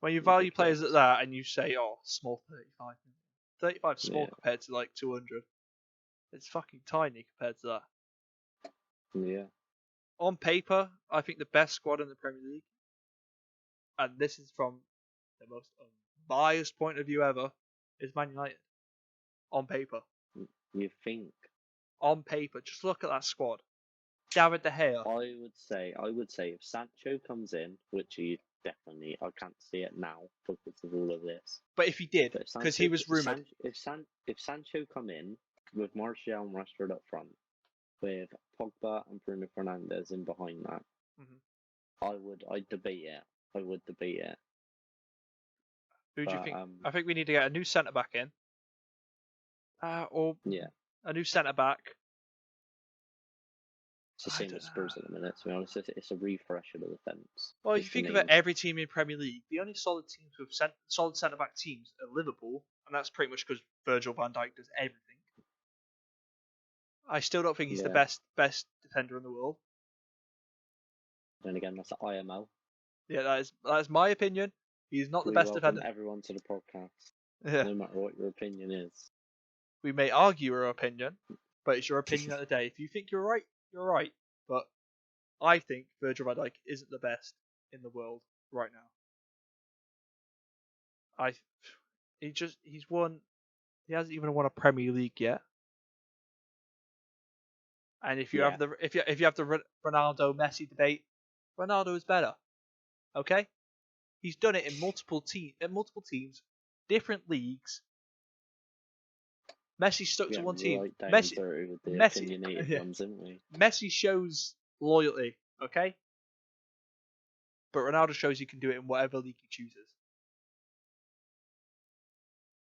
[SPEAKER 2] When you value players at that and you say, oh, small 35 million. 35 small
[SPEAKER 3] Yeah.
[SPEAKER 2] compared to like 200. It's fucking tiny compared to that.
[SPEAKER 3] Yeah.
[SPEAKER 2] On paper, I think the best squad in the Premier League, and this is from the most unbiased point of view ever, is Man United. On paper.
[SPEAKER 3] You think?
[SPEAKER 2] On paper. Just look at that squad. David De Gea.
[SPEAKER 3] I would say if Sancho comes in, which he definitely, I can't see it now because of all of this.
[SPEAKER 2] But if he did,
[SPEAKER 3] But if
[SPEAKER 2] because he was rumoured.
[SPEAKER 3] If Sancho come in with Martial and Rashford up front, with Pogba and Bruno Fernandes in behind that, I'd debate it. I would debate it.
[SPEAKER 2] Who do you think? I think we need to get a new centre back in. Or
[SPEAKER 3] Yeah.
[SPEAKER 2] a new centre back.
[SPEAKER 3] It's the same as Spurs at the minute, to be honest. It's a refresh of the defence.
[SPEAKER 2] Well, if you think about every team in Premier League, the only solid teams with solid centre back teams are Liverpool, and that's pretty much because Virgil van Dijk does everything. I still don't think he's the best defender in the world.
[SPEAKER 3] Then again, that's the IMO.
[SPEAKER 2] Yeah, that is my opinion. He's not the best defender.
[SPEAKER 3] Everyone to the podcast.
[SPEAKER 2] Yeah.
[SPEAKER 3] No matter what your opinion is.
[SPEAKER 2] We may argue our opinion, but it's your opinion of the day. If you think you're right, you're right. But I think Virgil van Dijk isn't the best in the world right now. He's won. He hasn't even won a Premier League yet. And if you have the Ronaldo Messi debate, Ronaldo is better. Okay, he's done it in multiple teams, different leagues. Messi stuck to one team. Messi shows loyalty, okay? But Ronaldo shows he can do it in whatever league he chooses.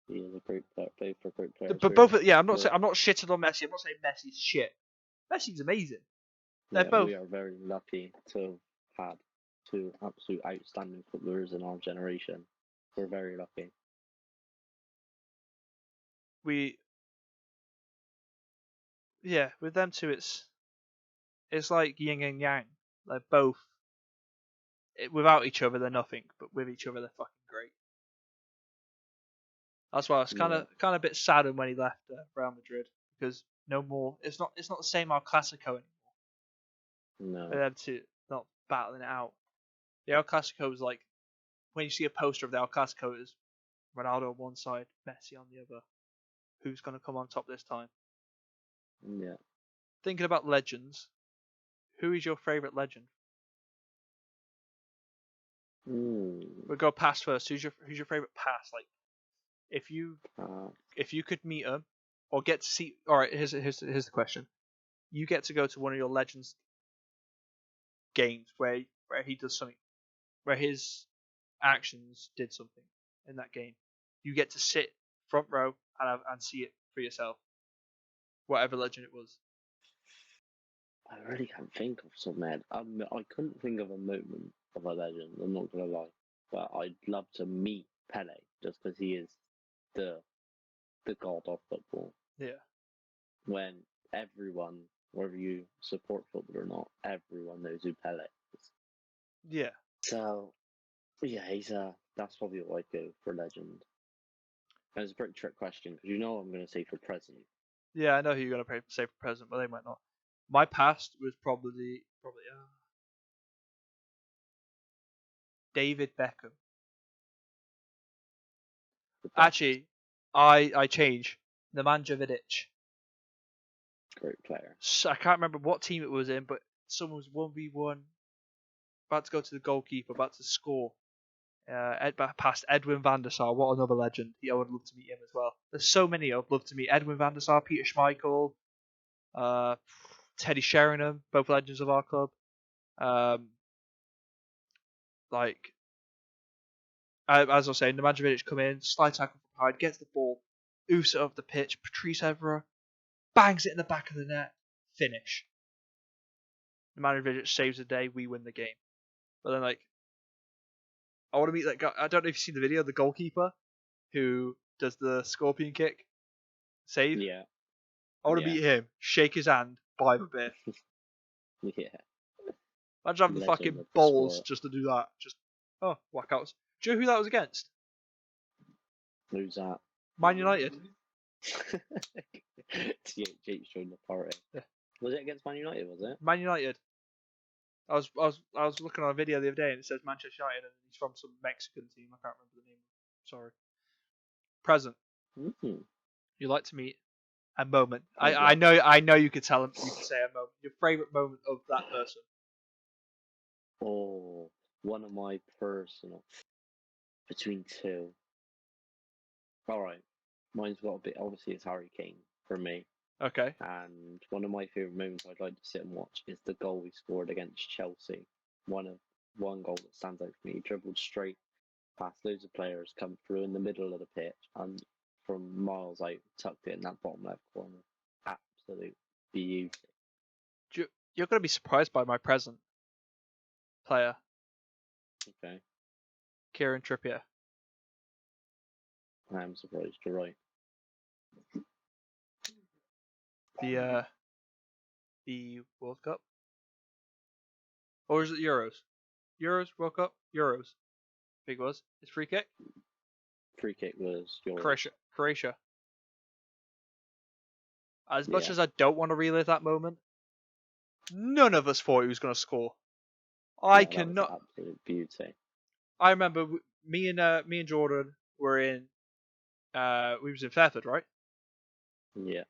[SPEAKER 3] He is a great player for great players.
[SPEAKER 2] But both, I'm not shitting on Messi. I'm not saying Messi's shit. Messi's amazing. They're both.
[SPEAKER 3] We are very lucky to have had two absolute outstanding footballers in our generation. We're very lucky.
[SPEAKER 2] With them two, it's like yin and yang. They're both. Without each other, they're nothing. But with each other, they're fucking great. That's why I was kind of a bit saddened when he left Real Madrid, because no more. It's not the same El Clasico anymore.
[SPEAKER 3] No.
[SPEAKER 2] For them two not battling it out. The El Clasico was like, when you see a poster of the El Clasico, it's Ronaldo on one side, Messi on the other. Who's going to come on top this time?
[SPEAKER 3] Yeah.
[SPEAKER 2] Thinking about legends, who is your favourite legend? We'll go past first. Who's your favourite past? Like, if you could meet him or get to see. All right, here's the question. You get to go to one of your legends games where he does something, where his actions did something in that game. You get to sit front row and see it for yourself. Whatever legend it was.
[SPEAKER 3] I really can't think of something. I couldn't think of a moment of a legend, I'm not going to lie. But I'd love to meet Pele, just because he is the god of football.
[SPEAKER 2] Yeah. When
[SPEAKER 3] everyone, whether you support football or not, everyone knows who Pele is.
[SPEAKER 2] Yeah.
[SPEAKER 3] So, yeah, that's probably what I'd go for legend. And it's a pretty trick question, because you know what I'm going to say for present.
[SPEAKER 2] Yeah, I know who you're going to say for present, but they might not. My past was probably David Beckham. Actually, I change Nemanja Vidic.
[SPEAKER 3] Great player.
[SPEAKER 2] So I can't remember what team it was in, but someone was 1v1, about to go to the goalkeeper, about to score. Past Edwin van der Sar. What another legend. I would love to meet him as well. There's so many I'd love to meet. Edwin van der Sar, Peter Schmeichel, Teddy Sheringham, both legends of our club. Like, as I was saying, Nemanja Vidic come in, slide tackle from behind, gets the ball, oofs it up the pitch, Patrice Evra, bangs it in the back of the net, finish. Nemanja Vidic saves the day, we win the game. But then, like, I want to meet that guy. I don't know if you've seen the video, the goalkeeper who does the scorpion kick save.
[SPEAKER 3] Yeah.
[SPEAKER 2] I want to
[SPEAKER 3] Yeah.
[SPEAKER 2] meet him, shake his hand, buy him a beer.
[SPEAKER 3] Yeah.
[SPEAKER 2] Imagine having the
[SPEAKER 3] Legend
[SPEAKER 2] fucking
[SPEAKER 3] of the
[SPEAKER 2] balls
[SPEAKER 3] sport.
[SPEAKER 2] just to do that. Just, whack outs. Do you know who that was against?
[SPEAKER 3] Who's that?
[SPEAKER 2] Man United.
[SPEAKER 3] THH joined the party.
[SPEAKER 2] Yeah.
[SPEAKER 3] Was it against Man United? Was it?
[SPEAKER 2] Man United. I was looking on a video the other day and it says Manchester United and he's from some Mexican team. I can't remember the name. Sorry. Present.
[SPEAKER 3] Mm-hmm.
[SPEAKER 2] You like to meet a moment.
[SPEAKER 3] I'd
[SPEAKER 2] I know you could tell him. You could say a moment. Your favourite moment of that person.
[SPEAKER 3] Oh, one of my personal. Between two. Alright. Mine's got a bit. Obviously, it's Harry Kane for me.
[SPEAKER 2] Okay.
[SPEAKER 3] And one of my favourite moments I'd like to sit and watch is the goal we scored against Chelsea. One goal that stands out for me. He dribbled straight past loads of players, come through in the middle of the pitch, and from miles out, tucked it in that bottom left corner. Absolute beauty.
[SPEAKER 2] You're going to be surprised by my present player,
[SPEAKER 3] Okay,
[SPEAKER 2] Kieran Trippier.
[SPEAKER 3] I am surprised. You're right.
[SPEAKER 2] The World Cup, or is it Euros? Euros, World Cup, Euros. Big was his free kick.
[SPEAKER 3] Free kick was yours.
[SPEAKER 2] Croatia. As much
[SPEAKER 3] Yeah.
[SPEAKER 2] as I don't want to relive that moment, none of us thought he was going to score. I
[SPEAKER 3] Yeah, that was
[SPEAKER 2] cannot.
[SPEAKER 3] absolute beauty.
[SPEAKER 2] I remember me and Jordan were in. We was in Fairford, right?
[SPEAKER 3] Yeah.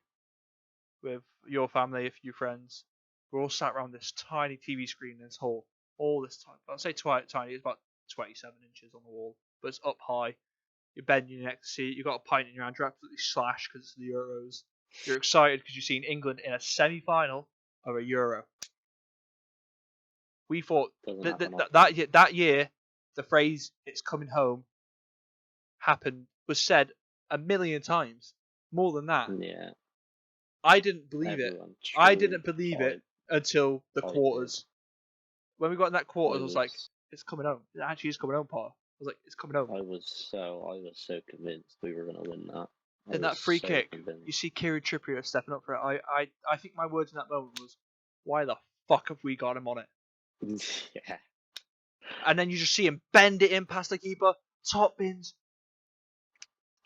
[SPEAKER 2] With your family, a few friends. We're all sat around this tiny TV screen in this hall. All this time. I'll say tiny. It's about 27 inches on the wall, but it's up high. You're bending your neck to see it. You've got a pint in your hand. You're absolutely slashed because it's the Euros. You're excited because you've seen England in a semi-final of a Euro. We thought
[SPEAKER 3] Doesn't
[SPEAKER 2] that
[SPEAKER 3] happen
[SPEAKER 2] that year, the phrase "it's coming home" was said a million times, more than that.
[SPEAKER 3] Yeah.
[SPEAKER 2] I didn't believe it.
[SPEAKER 3] Everyone
[SPEAKER 2] I
[SPEAKER 3] true.
[SPEAKER 2] didn't believe it until the
[SPEAKER 3] I did.
[SPEAKER 2] quarters. When we got in that quarters, I was like,
[SPEAKER 3] was-
[SPEAKER 2] "It's coming home. It actually is coming home, Paul." I was like, "It's coming home."
[SPEAKER 3] I was so convinced we were going to win that.
[SPEAKER 2] In that free kick, you see Kieran Trippier stepping up for it. I think my words in that moment was, "Why the fuck have we got him on it?"
[SPEAKER 3] Yeah.
[SPEAKER 2] And then you just see him bend it in past the keeper, top bins,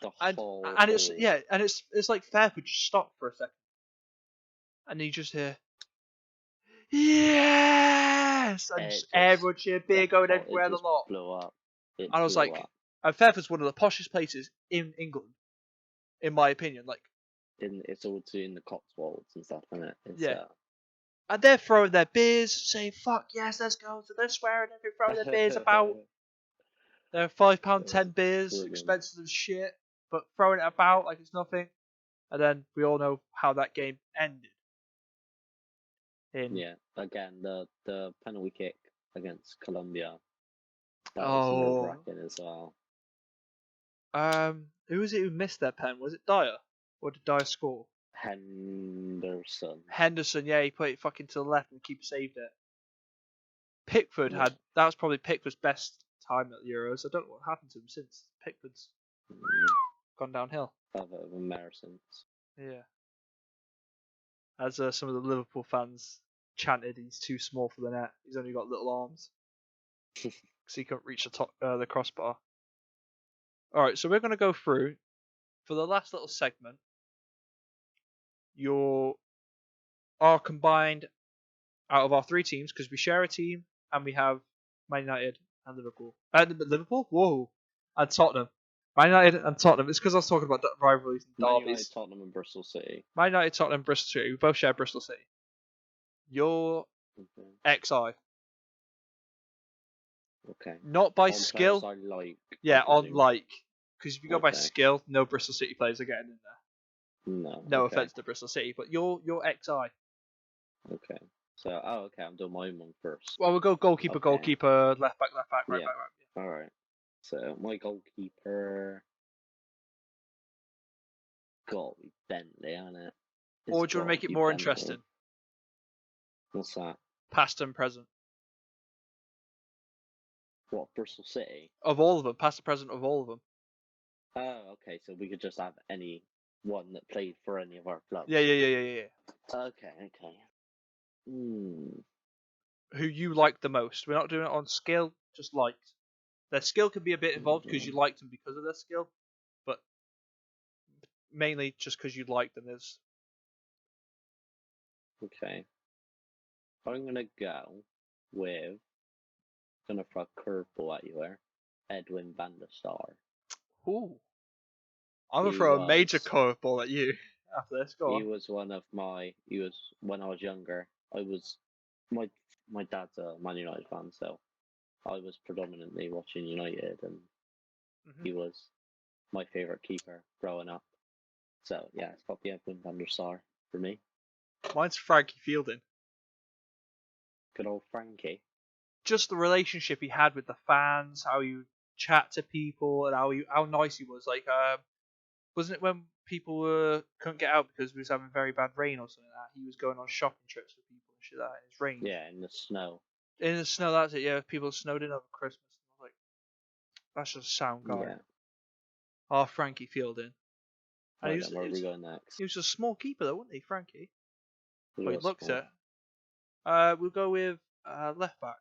[SPEAKER 3] The
[SPEAKER 2] and
[SPEAKER 3] whole.
[SPEAKER 2] it's like Fairford just stopped for a second, and you just hear, "Yes!" and just everyone cheered, beer going everywhere, the lot.
[SPEAKER 3] Blew up.
[SPEAKER 2] And I was like, and Fairford's one of the poshest places in England, in my opinion. Like,
[SPEAKER 3] It's also in the Cotswolds and stuff, isn't it? It's,
[SPEAKER 2] Yeah. And they're throwing their beers, saying "fuck yes, let's go." So they're swearing and they're throwing their beers about. They're £5, 10 beers,
[SPEAKER 3] brilliant.
[SPEAKER 2] expensive as shit, but throwing it about like it's nothing. And then we all know how that game ended.
[SPEAKER 3] Yeah. Again, the penalty kick against Colombia. That
[SPEAKER 2] Oh.
[SPEAKER 3] was nerve-wracking as well.
[SPEAKER 2] Who was it who missed their pen? Was it Dyer? Or did Dyer score?
[SPEAKER 3] Henderson.
[SPEAKER 2] Henderson, yeah, he put it fucking to the left and the keeper saved it. Pickford
[SPEAKER 3] Yeah.
[SPEAKER 2] that was probably Pickford's best time at the Euros. I don't know what happened to him since. Pickford's gone downhill.
[SPEAKER 3] Other than Merson's.
[SPEAKER 2] Yeah. As some of the Liverpool fans chanted, he's too small for the net. He's only got little arms. Because he couldn't reach the crossbar. Alright, so we're going to go through, for the last little segment, our combined, out of our three teams, because we share a team, and we have Man United and Liverpool. Liverpool? Whoa! And Tottenham. Man United and Tottenham. It's because I was talking about rivalries and
[SPEAKER 3] Man United,
[SPEAKER 2] derbies.
[SPEAKER 3] Tottenham, and Bristol City.
[SPEAKER 2] Man United, Tottenham, Bristol City. We both share Bristol City. Your
[SPEAKER 3] Okay.
[SPEAKER 2] XI,
[SPEAKER 3] Okay.
[SPEAKER 2] not by
[SPEAKER 3] On
[SPEAKER 2] skill.
[SPEAKER 3] players I like.
[SPEAKER 2] Yeah,
[SPEAKER 3] I
[SPEAKER 2] on
[SPEAKER 3] presume.
[SPEAKER 2] like, because if you go by
[SPEAKER 3] Okay.
[SPEAKER 2] skill, no Bristol City players are getting in there.
[SPEAKER 3] No.
[SPEAKER 2] No
[SPEAKER 3] okay.
[SPEAKER 2] offense to Bristol City, but your XI.
[SPEAKER 3] Okay. So, okay, I'm doing my own one first.
[SPEAKER 2] Well, we'll go goalkeeper,
[SPEAKER 3] Okay.
[SPEAKER 2] goalkeeper, left back, right back, right
[SPEAKER 3] Yeah.
[SPEAKER 2] back.
[SPEAKER 3] All right. So my goalkeeper got to be Bentley, hasn't it?
[SPEAKER 2] Or do you want to make it more interesting?
[SPEAKER 3] What's that?
[SPEAKER 2] Past and present.
[SPEAKER 3] What, Bristol City?
[SPEAKER 2] Of all of them, past and present of all of them.
[SPEAKER 3] Oh, okay. So we could just have any one that played for any of our clubs.
[SPEAKER 2] Yeah.
[SPEAKER 3] Okay.
[SPEAKER 2] Who you like the most? We're not doing it on skill, just liked. Their skill can be a bit involved because you liked them because of their skill, but mainly just because you liked them. There's
[SPEAKER 3] Okay. I'm gonna go with. Gonna throw a curveball at you there. Edwin van der Sar.
[SPEAKER 2] ooh. I'm gonna
[SPEAKER 3] He
[SPEAKER 2] throw a major
[SPEAKER 3] was-
[SPEAKER 2] curveball at you after this. Go
[SPEAKER 3] He
[SPEAKER 2] on.
[SPEAKER 3] was one of my. He was when I was younger. I was my dad's a Man United fan, so I was predominantly watching United, and
[SPEAKER 2] Mhm.
[SPEAKER 3] he was my favorite keeper growing up. So yeah, it's got to be Edwin van der Sar for me.
[SPEAKER 2] Mine's Frankie Fielding.
[SPEAKER 3] Good old Frankie.
[SPEAKER 2] Just the relationship he had with the fans, how you chat to people, and how nice he was. Like, wasn't it when people couldn't get out because we was having very bad rain or something like that? He was going on shopping trips with people and shit like that. And it's rained.
[SPEAKER 3] Yeah, in the snow.
[SPEAKER 2] In the snow, that's it. Yeah, people snowed in over Christmas. I was like, that's just a sound guy.
[SPEAKER 3] Yeah.
[SPEAKER 2] Oh, Frankie Fielding. And
[SPEAKER 3] Right, then, where are we going next?
[SPEAKER 2] he was a small keeper though, wasn't he, Frankie?
[SPEAKER 3] He
[SPEAKER 2] Well, he
[SPEAKER 3] was
[SPEAKER 2] looked
[SPEAKER 3] small.
[SPEAKER 2] it. We'll go with left back,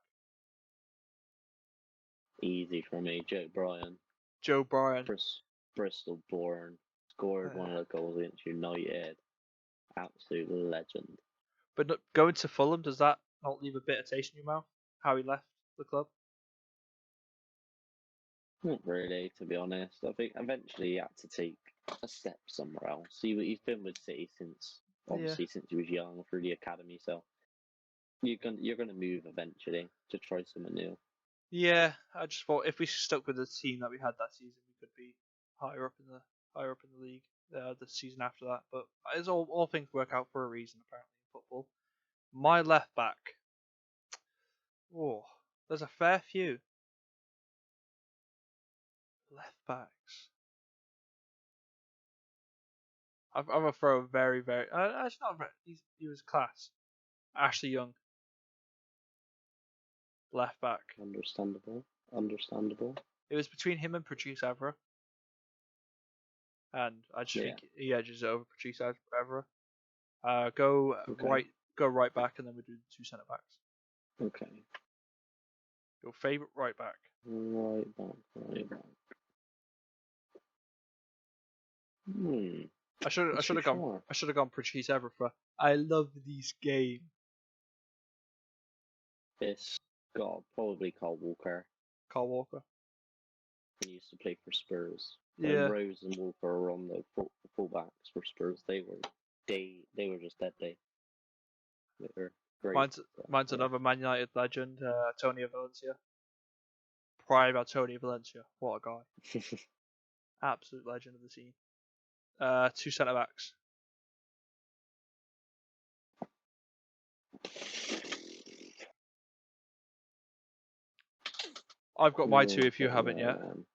[SPEAKER 3] Easy for me, Joe Bryan.
[SPEAKER 2] Joe Bryan.
[SPEAKER 3] Bristol born, scored one of the goals against United. Absolute legend.
[SPEAKER 2] But going to Fulham, does that not leave a bitter taste in your mouth? How he left the club?
[SPEAKER 3] Not really, to be honest. I think eventually he had to take a step somewhere else. He's been with City since since he was young through the academy, so you're gonna move eventually to try something new.
[SPEAKER 2] Yeah, I just thought if we stuck with the team that we had that season, we could be higher up in the league the season after that. But it's all things work out for a reason, apparently in football. My left back. Oh, there's a fair few left backs. I'm gonna throw a very. It's not. He was class. Ashley Young, left back.
[SPEAKER 3] Understandable.
[SPEAKER 2] It was between him and Patrice Evra, and I just think he edges over Patrice Evra. Go right back, and then we do the two centre backs.
[SPEAKER 3] Okay.
[SPEAKER 2] Your favourite right back?
[SPEAKER 3] Right back.
[SPEAKER 2] I should have gone Patrice Evra for I love this game.
[SPEAKER 3] It's got probably Carl Walker.
[SPEAKER 2] Carl Walker.
[SPEAKER 3] He used to play for Spurs.
[SPEAKER 2] Yeah.
[SPEAKER 3] When Rose and Walker were on the fullbacks for Spurs, they were just deadly. They were great.
[SPEAKER 2] Mine's another Man United legend, Antonio Valencia. Prime Antonio Valencia. What a guy. Absolute legend of the scene. Two centre backs. I've got my two if you haven't yet. You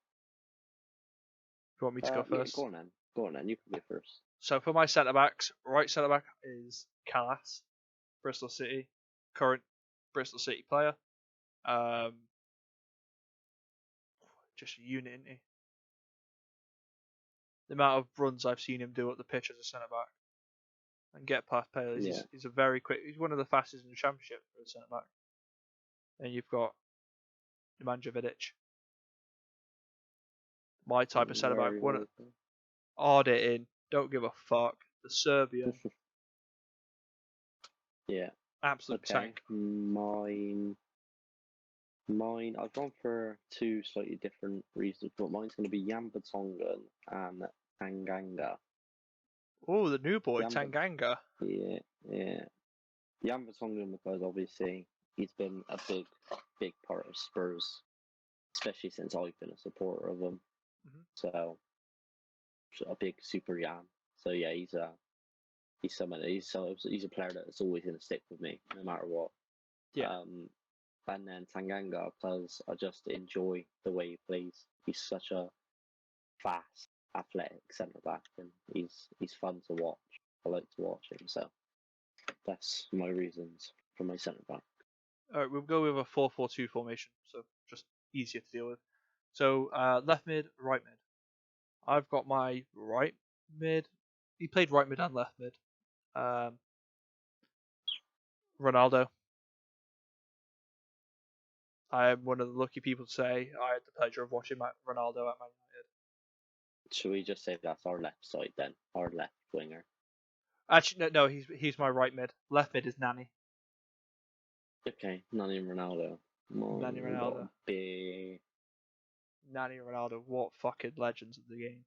[SPEAKER 2] want me to go first?
[SPEAKER 3] Yeah, go on then. You can go first.
[SPEAKER 2] So for my centre backs, right centre back is Callas, Bristol City, current Bristol City player. Just a unit, isn't he? The amount of runs I've seen him do at the pitch as a centre back and get past players.
[SPEAKER 3] Yeah.
[SPEAKER 2] He's a very quick. He's one of the fastest in the championship for a centre back. And you've got Nemanja Vidic. My type of centre back. Hard it in. Don't give a fuck. The Serbian.
[SPEAKER 3] Yeah.
[SPEAKER 2] Absolute tank.
[SPEAKER 3] Mine. Mine, I've gone for two slightly different reasons, but mine's going to be Yamba Tongan and Tanganga.
[SPEAKER 2] Oh, the new boy,
[SPEAKER 3] Yamba,
[SPEAKER 2] Tanganga.
[SPEAKER 3] yeah, yeah. Yamba Tongan because obviously he's been a big part of Spurs, especially since I've been a supporter of him.
[SPEAKER 2] Mhm.
[SPEAKER 3] So a big super Yam. So yeah, he's a player that's always going to stick with me no matter what.
[SPEAKER 2] Yeah.
[SPEAKER 3] And then Tanganga because I just enjoy the way he plays. He's such a fast, athletic centre back, and he's fun to watch. I like to watch him, so that's my reasons for my centre back.
[SPEAKER 2] All right, we'll go with a 4-4-2 formation, so just easier to deal with. So left mid, right mid. I've got my right mid. He played right mid and left mid. Ronaldo. I am one of the lucky people to say I had the pleasure of watching Ronaldo at Man United.
[SPEAKER 3] Should we just say that's our left side then? Our left winger.
[SPEAKER 2] Actually, no, he's my right mid. Left mid is Nani.
[SPEAKER 3] Okay, Nani and Ronaldo.
[SPEAKER 2] Nani
[SPEAKER 3] We got
[SPEAKER 2] Ronaldo.
[SPEAKER 3] big.
[SPEAKER 2] Nani and Ronaldo, what fucking legends of the game.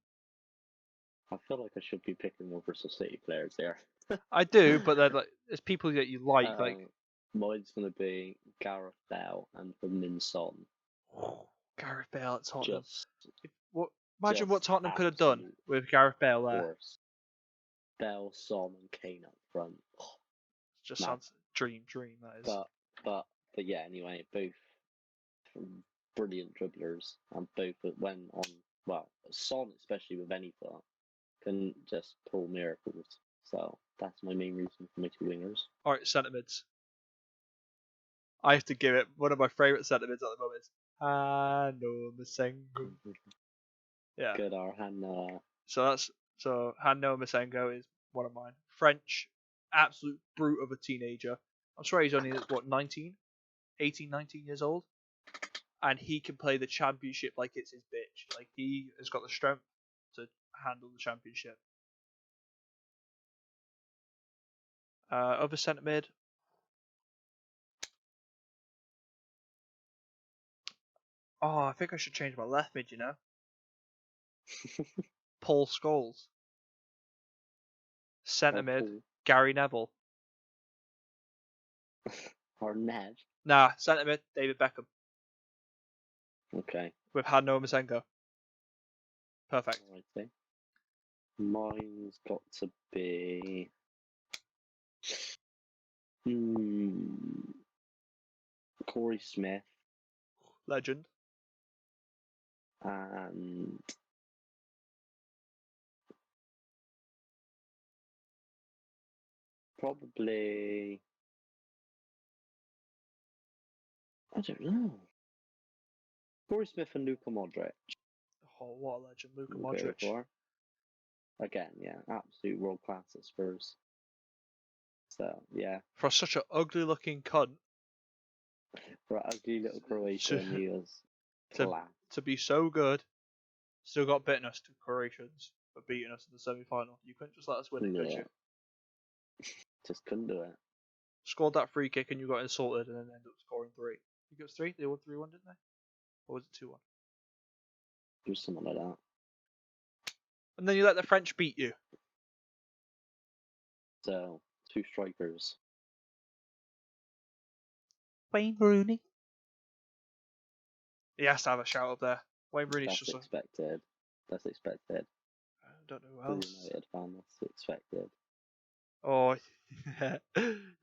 [SPEAKER 3] I feel like I should be picking more Bristol City players there.
[SPEAKER 2] I do, but they're like, it's people that you like.
[SPEAKER 3] Mine's gonna be Gareth Bale and Min Son.
[SPEAKER 2] Gareth Bale at Tottenham.
[SPEAKER 3] Just
[SPEAKER 2] Imagine what
[SPEAKER 3] just
[SPEAKER 2] Tottenham could have done
[SPEAKER 3] absolute
[SPEAKER 2] with Gareth Bale there.
[SPEAKER 3] force. Bale, Son, and Kane up front.
[SPEAKER 2] Just
[SPEAKER 3] Mad.
[SPEAKER 2] sounds dream that is.
[SPEAKER 3] But yeah. Anyway, both brilliant dribblers, and both when on Son especially with any foot can just pull miracles. So that's my main reason for my two wingers.
[SPEAKER 2] All right, centre mids. I have to give it one of my favourite centre mids at the moment. Hanno Masengo. Yeah.
[SPEAKER 3] Good our Hannah.
[SPEAKER 2] So Hanno Masengo is one of mine. French, absolute brute of a teenager. I'm sure he's only 19 years old, and he can play the championship like it's his bitch. Like he has got the strength to handle the championship. Other centre mid. Oh, I think I should change my left mid. You know, Paul Scholes. Centre mid, Gary Neville.
[SPEAKER 3] Or Nev.
[SPEAKER 2] Nah, centre mid, David Beckham.
[SPEAKER 3] Okay.
[SPEAKER 2] With Hanno Masengo. Perfect.
[SPEAKER 3] Alrighty. Mine's got to be. Corey Smith.
[SPEAKER 2] Legend.
[SPEAKER 3] And probably I don't know. Corey Smith and Luka Modric.
[SPEAKER 2] Oh, what a legend, Luka
[SPEAKER 3] we'll go
[SPEAKER 2] Modric.
[SPEAKER 3] for. Again, yeah, absolute world class at Spurs. So yeah,
[SPEAKER 2] For such an ugly looking cunt.
[SPEAKER 3] for an ugly little Croatian, he was class.
[SPEAKER 2] To be so good, still got bitten us to Croatians for beating us in the semi-final. You couldn't just let us win it, could you?
[SPEAKER 3] Just couldn't do it.
[SPEAKER 2] Scored that free kick and you got insulted and then ended up scoring 3. You got 3? They won 3-1, didn't they? Or was it 2-1?
[SPEAKER 3] It was something like that.
[SPEAKER 2] And then you let the French beat you.
[SPEAKER 3] So, two strikers.
[SPEAKER 2] Wayne Rooney. He has to have a shout up there. Wayne Rooney's
[SPEAKER 3] That's
[SPEAKER 2] just
[SPEAKER 3] expected. That's expected.
[SPEAKER 2] I don't know who
[SPEAKER 3] For a
[SPEAKER 2] else.
[SPEAKER 3] United fan, that's expected.
[SPEAKER 2] Oh,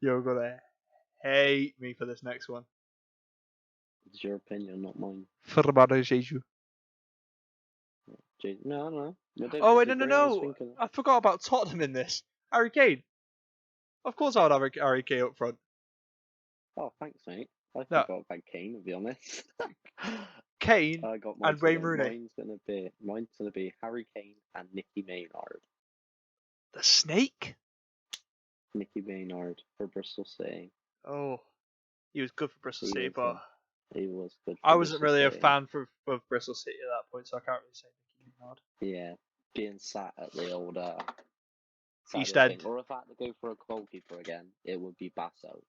[SPEAKER 2] you're gonna hate me for this next one.
[SPEAKER 3] It's your opinion, not mine.
[SPEAKER 2] Fernando Jesus.
[SPEAKER 3] No.
[SPEAKER 2] Oh wait, no. I forgot about Tottenham in this. Harry Kane. Of course I would have Harry Kane up front.
[SPEAKER 3] Oh, thanks, mate. I
[SPEAKER 2] No.
[SPEAKER 3] forgot about Kane, to be honest.
[SPEAKER 2] Kane
[SPEAKER 3] I got
[SPEAKER 2] and Wayne Rooney.
[SPEAKER 3] Mine's gonna be Harry Kane and Nicky Maynard.
[SPEAKER 2] The Snake?
[SPEAKER 3] Nicky Maynard for Bristol City.
[SPEAKER 2] Oh, he was good for Bristol City, but
[SPEAKER 3] he was good.
[SPEAKER 2] I wasn't really a fan of Bristol City at that point, so I can't really say Nicky Maynard.
[SPEAKER 3] Yeah, being sat at the old
[SPEAKER 2] East End.
[SPEAKER 3] Or if I had to go for a goalkeeper again, it would be Basso.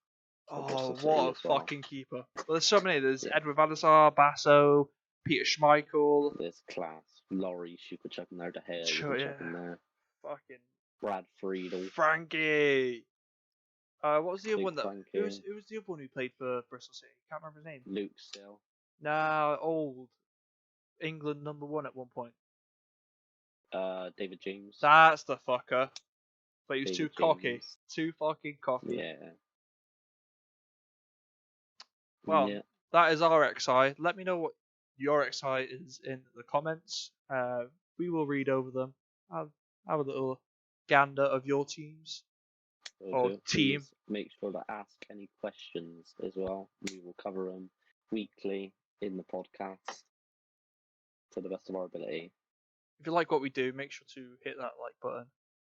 [SPEAKER 3] for
[SPEAKER 2] Oh,
[SPEAKER 3] Bristol
[SPEAKER 2] what
[SPEAKER 3] City
[SPEAKER 2] a
[SPEAKER 3] as well.
[SPEAKER 2] fucking keeper. Well, there's so many. There's
[SPEAKER 3] Yeah.
[SPEAKER 2] Edward Van der Sar, Basso, Peter Schmeichel.
[SPEAKER 3] There's class. Laurie, you could chuck in there. De Gea, you
[SPEAKER 2] Sure,
[SPEAKER 3] could
[SPEAKER 2] yeah.
[SPEAKER 3] chuck in there.
[SPEAKER 2] Fucking
[SPEAKER 3] Brad Friedel.
[SPEAKER 2] Frankie. What was the other
[SPEAKER 3] Big
[SPEAKER 2] one that?
[SPEAKER 3] Frankie.
[SPEAKER 2] Who was the other one who played for Bristol City? Can't remember his name.
[SPEAKER 3] Luke still.
[SPEAKER 2] Nah, old England #1 at one point.
[SPEAKER 3] David James.
[SPEAKER 2] That's the fucker. But he was too
[SPEAKER 3] David
[SPEAKER 2] cocky.
[SPEAKER 3] James.
[SPEAKER 2] Too fucking cocky.
[SPEAKER 3] Yeah.
[SPEAKER 2] Well,
[SPEAKER 3] Yeah.
[SPEAKER 2] that is our XI. Let me know what your XI is in the comments. We will read over them. Have a little gander of your teams. Or team.
[SPEAKER 3] Please make sure to ask any questions as well. We will cover them weekly in the podcast to the best of our ability.
[SPEAKER 2] If you like what we do, make sure to hit that like button,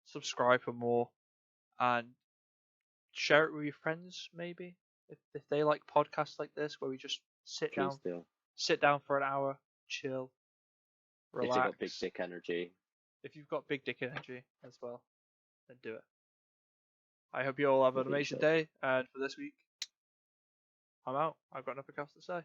[SPEAKER 2] subscribe for more, and share it with your friends. Maybe if they like podcasts like this, where we just sit
[SPEAKER 3] Please do.
[SPEAKER 2] down for an hour, chill,
[SPEAKER 3] If they
[SPEAKER 2] relax.
[SPEAKER 3] got big dick energy.
[SPEAKER 2] If you've got big dick energy as well, then do it. I hope you all have an
[SPEAKER 3] That'd be
[SPEAKER 2] amazing
[SPEAKER 3] sick.
[SPEAKER 2] day, and for this week, I'm out. I've got nothing else to say.